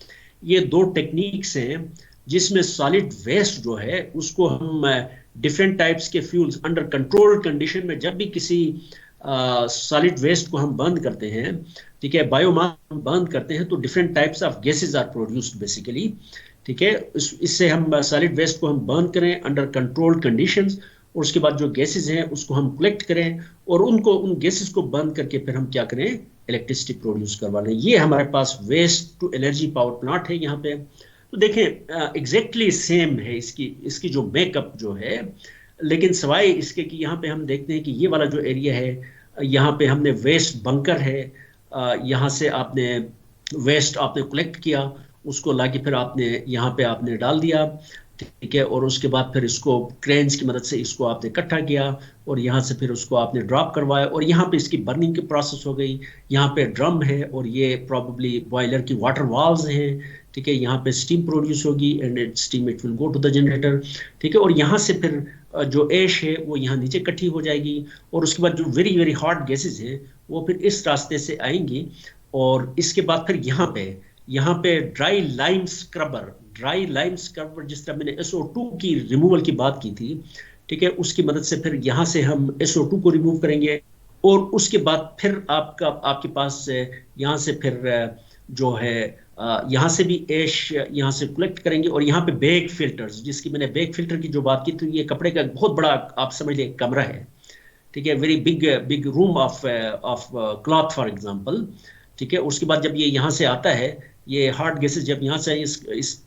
ये दो टेक्निक्स हैं जिसमें सॉलिड वेस्ट जो है उसको हम डिफरेंट टाइप्स के फ्यूल्स अंडर कंट्रोल्ड कंडीशन में, जब भी किसी सॉलिड वेस्ट को हम बर्न करते हैं, ठीक है, बायोमास बर्न करते हैं, तो different types of gases are produced basically. ठीक है, इससे हम सॉलिड वेस्ट को हम बर्न करें अंडर कंट्रोल्ड कंडीशंस, और उसके बाद जो गैसेज हैं उसको हम कलेक्ट करें, और उन गैसेज को बर्न करके फिर हम क्या करें, इलेक्ट्रिसिटी प्रोड्यूस करवा लें। ये हमारे पास waste to energy power plant है यहाँ पे। तो देखें एग्जैक्टली सेम है इसकी जो मेकअप जो है, लेकिन सवाए इसके कि यहाँ पे हम देखते हैं कि ये वाला जो एरिया है, यहाँ पे हमने वेस्ट बंकर है, यहाँ से आपने वेस्ट आपने कलेक्ट किया, उसको लाके फिर आपने यहाँ पे आपने डाल दिया। ठीक है, और उसके बाद फिर इसको क्रेन्स की मदद से इसको आपने इकट्ठा किया, और यहाँ से फिर उसको आपने ड्रॉप करवाया, और यहाँ पे इसकी बर्निंग की प्रोसेस हो गई। यहाँ पे ड्रम है, और ये प्रॉब्ली बॉयलर की वाटर वाल्व्स हैं। ठीक है, यहाँ पे स्टीम प्रोड्यूस होगी, and steam it will go to the generator. ठीक है, और यहाँ से फिर जो ऐश है वो यहाँ नीचे इकट्ठी हो जाएगी, और उसके बाद जो वेरी वेरी हॉट गैसेज हैं वो फिर इस रास्ते से आएंगी, और इसके बाद फिर यहाँ पे ड्राई लाइम स्क्रबर, जिस तरह मैंने SO2 की रिमूवल की बात की थी, ठीक है, उसकी मदद से फिर यहाँ से हम SO2 को रिमूव करेंगे, और उसके बाद फिर आपके पास यहाँ से फिर जो है यहाँ से भी ऐश यहाँ से कलेक्ट करेंगे, और यहाँ पे बैग फिल्टर्स, जिसकी मैंने बैग फिल्टर की जो बात की थी, ये कपड़े का बहुत बड़ा आप समझ लें कमरा है। ठीक है, very big room of cloth for example. ठीक है, उसके बाद जब ये यहाँ से आता है, ये हॉट गैसेस जब यहाँ से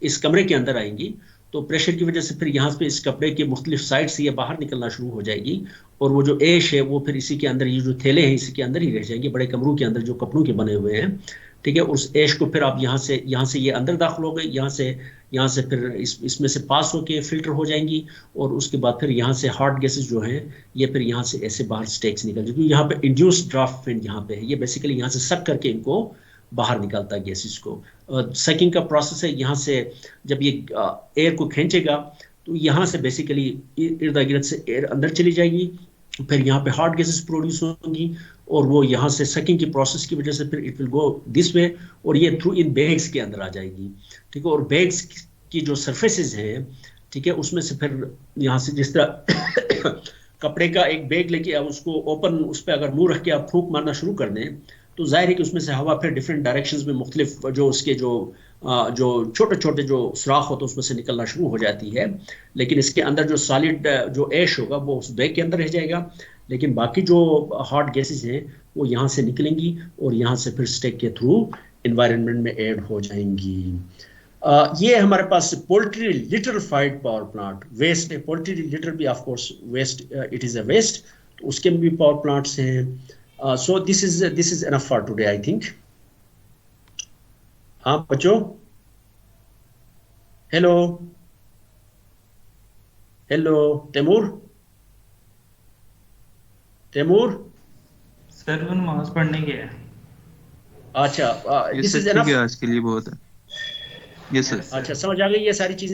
इस कमरे के अंदर आएंगी, तो प्रेशर की वजह से फिर यहाँ पे इस कपड़े के मुख्तलिफ साइड से ये बाहर निकलना शुरू हो जाएगी, और वो जो ऐश है वो फिर इसी के अंदर, ये जो थैले हैं इसी के अंदर ही रह जाएंगे, बड़े कमरों के अंदर जो कपड़ों के बने हुए हैं। ठीक है, उस ऐश को फिर आप यहाँ से ये अंदर दाखिल हो गए, यहाँ से फिर इसमें से पास होके फिल्टर हो जाएंगी, और उसके बाद फिर यहाँ से हॉट गैसेस जो हैं ये फिर यहाँ से ऐसे बाहर स्टेक्स निकल जाएगी। यहाँ पे इंड्यूस्ड ड्राफ्ट फैन यहाँ पे है, ये बेसिकली यहाँ से सक करके इनको बाहर निकालता है गैसेस को। सकिंग का प्रोसेस है, यहाँ से जब ये एयर को खींचेगा तो यहाँ से बेसिकली इर्द गिर्द से एयर अंदर चली जाएगी, फिर यहाँ पे हॉट गैसेस प्रोड्यूस होंगी, और वो यहाँ से सकिंग की प्रोसेस की वजह से फिर it will go this way, और ये थ्रू इन बैग्स के अंदर आ जाएगी। ठीक है, और बैग्स की जो सरफेसेस हैं, ठीक है, उसमें से फिर यहाँ से जिस तरह कपड़े का एक बैग लेके आप उसको ओपन, उस पर अगर मुंह रख के आप फूंक मारना शुरू कर दें, तो जाहिर है कि उसमें से हवा फिर डिफरेंट डायरेक्शंस में मुख्तलिफ जो उसके जो छोटे छोटे जो सुराख होते हैं उसमें से निकलना शुरू हो जाती है। लेकिन इसके अंदर जो सॉलिड जो ऐश होगा वो उस बैग के अंदर रह जाएगा, लेकिन बाकी जो हॉट गैसेस हैं वो यहाँ से निकलेंगी और यहाँ से फिर स्टेक के थ्रू इन्वायरमेंट में ऐड हो जाएंगी। ये हमारे पास poultry litter fired power plant waste है। पोल्ट्री लिटर भी of course waste, it is a waste, तो उसके भी पावर प्लांट्स हैं। So this is enough for today I think. हाँ बच्चों, hello hello, Taimur Taimur, sir वो नमाज पढ़ने गया है। अच्छा ये दिस सर इज ठीक है, एनफ। आज के लिए बहुत है। Yes sir. अच्छा समझ आ गई ये सारी चीजें।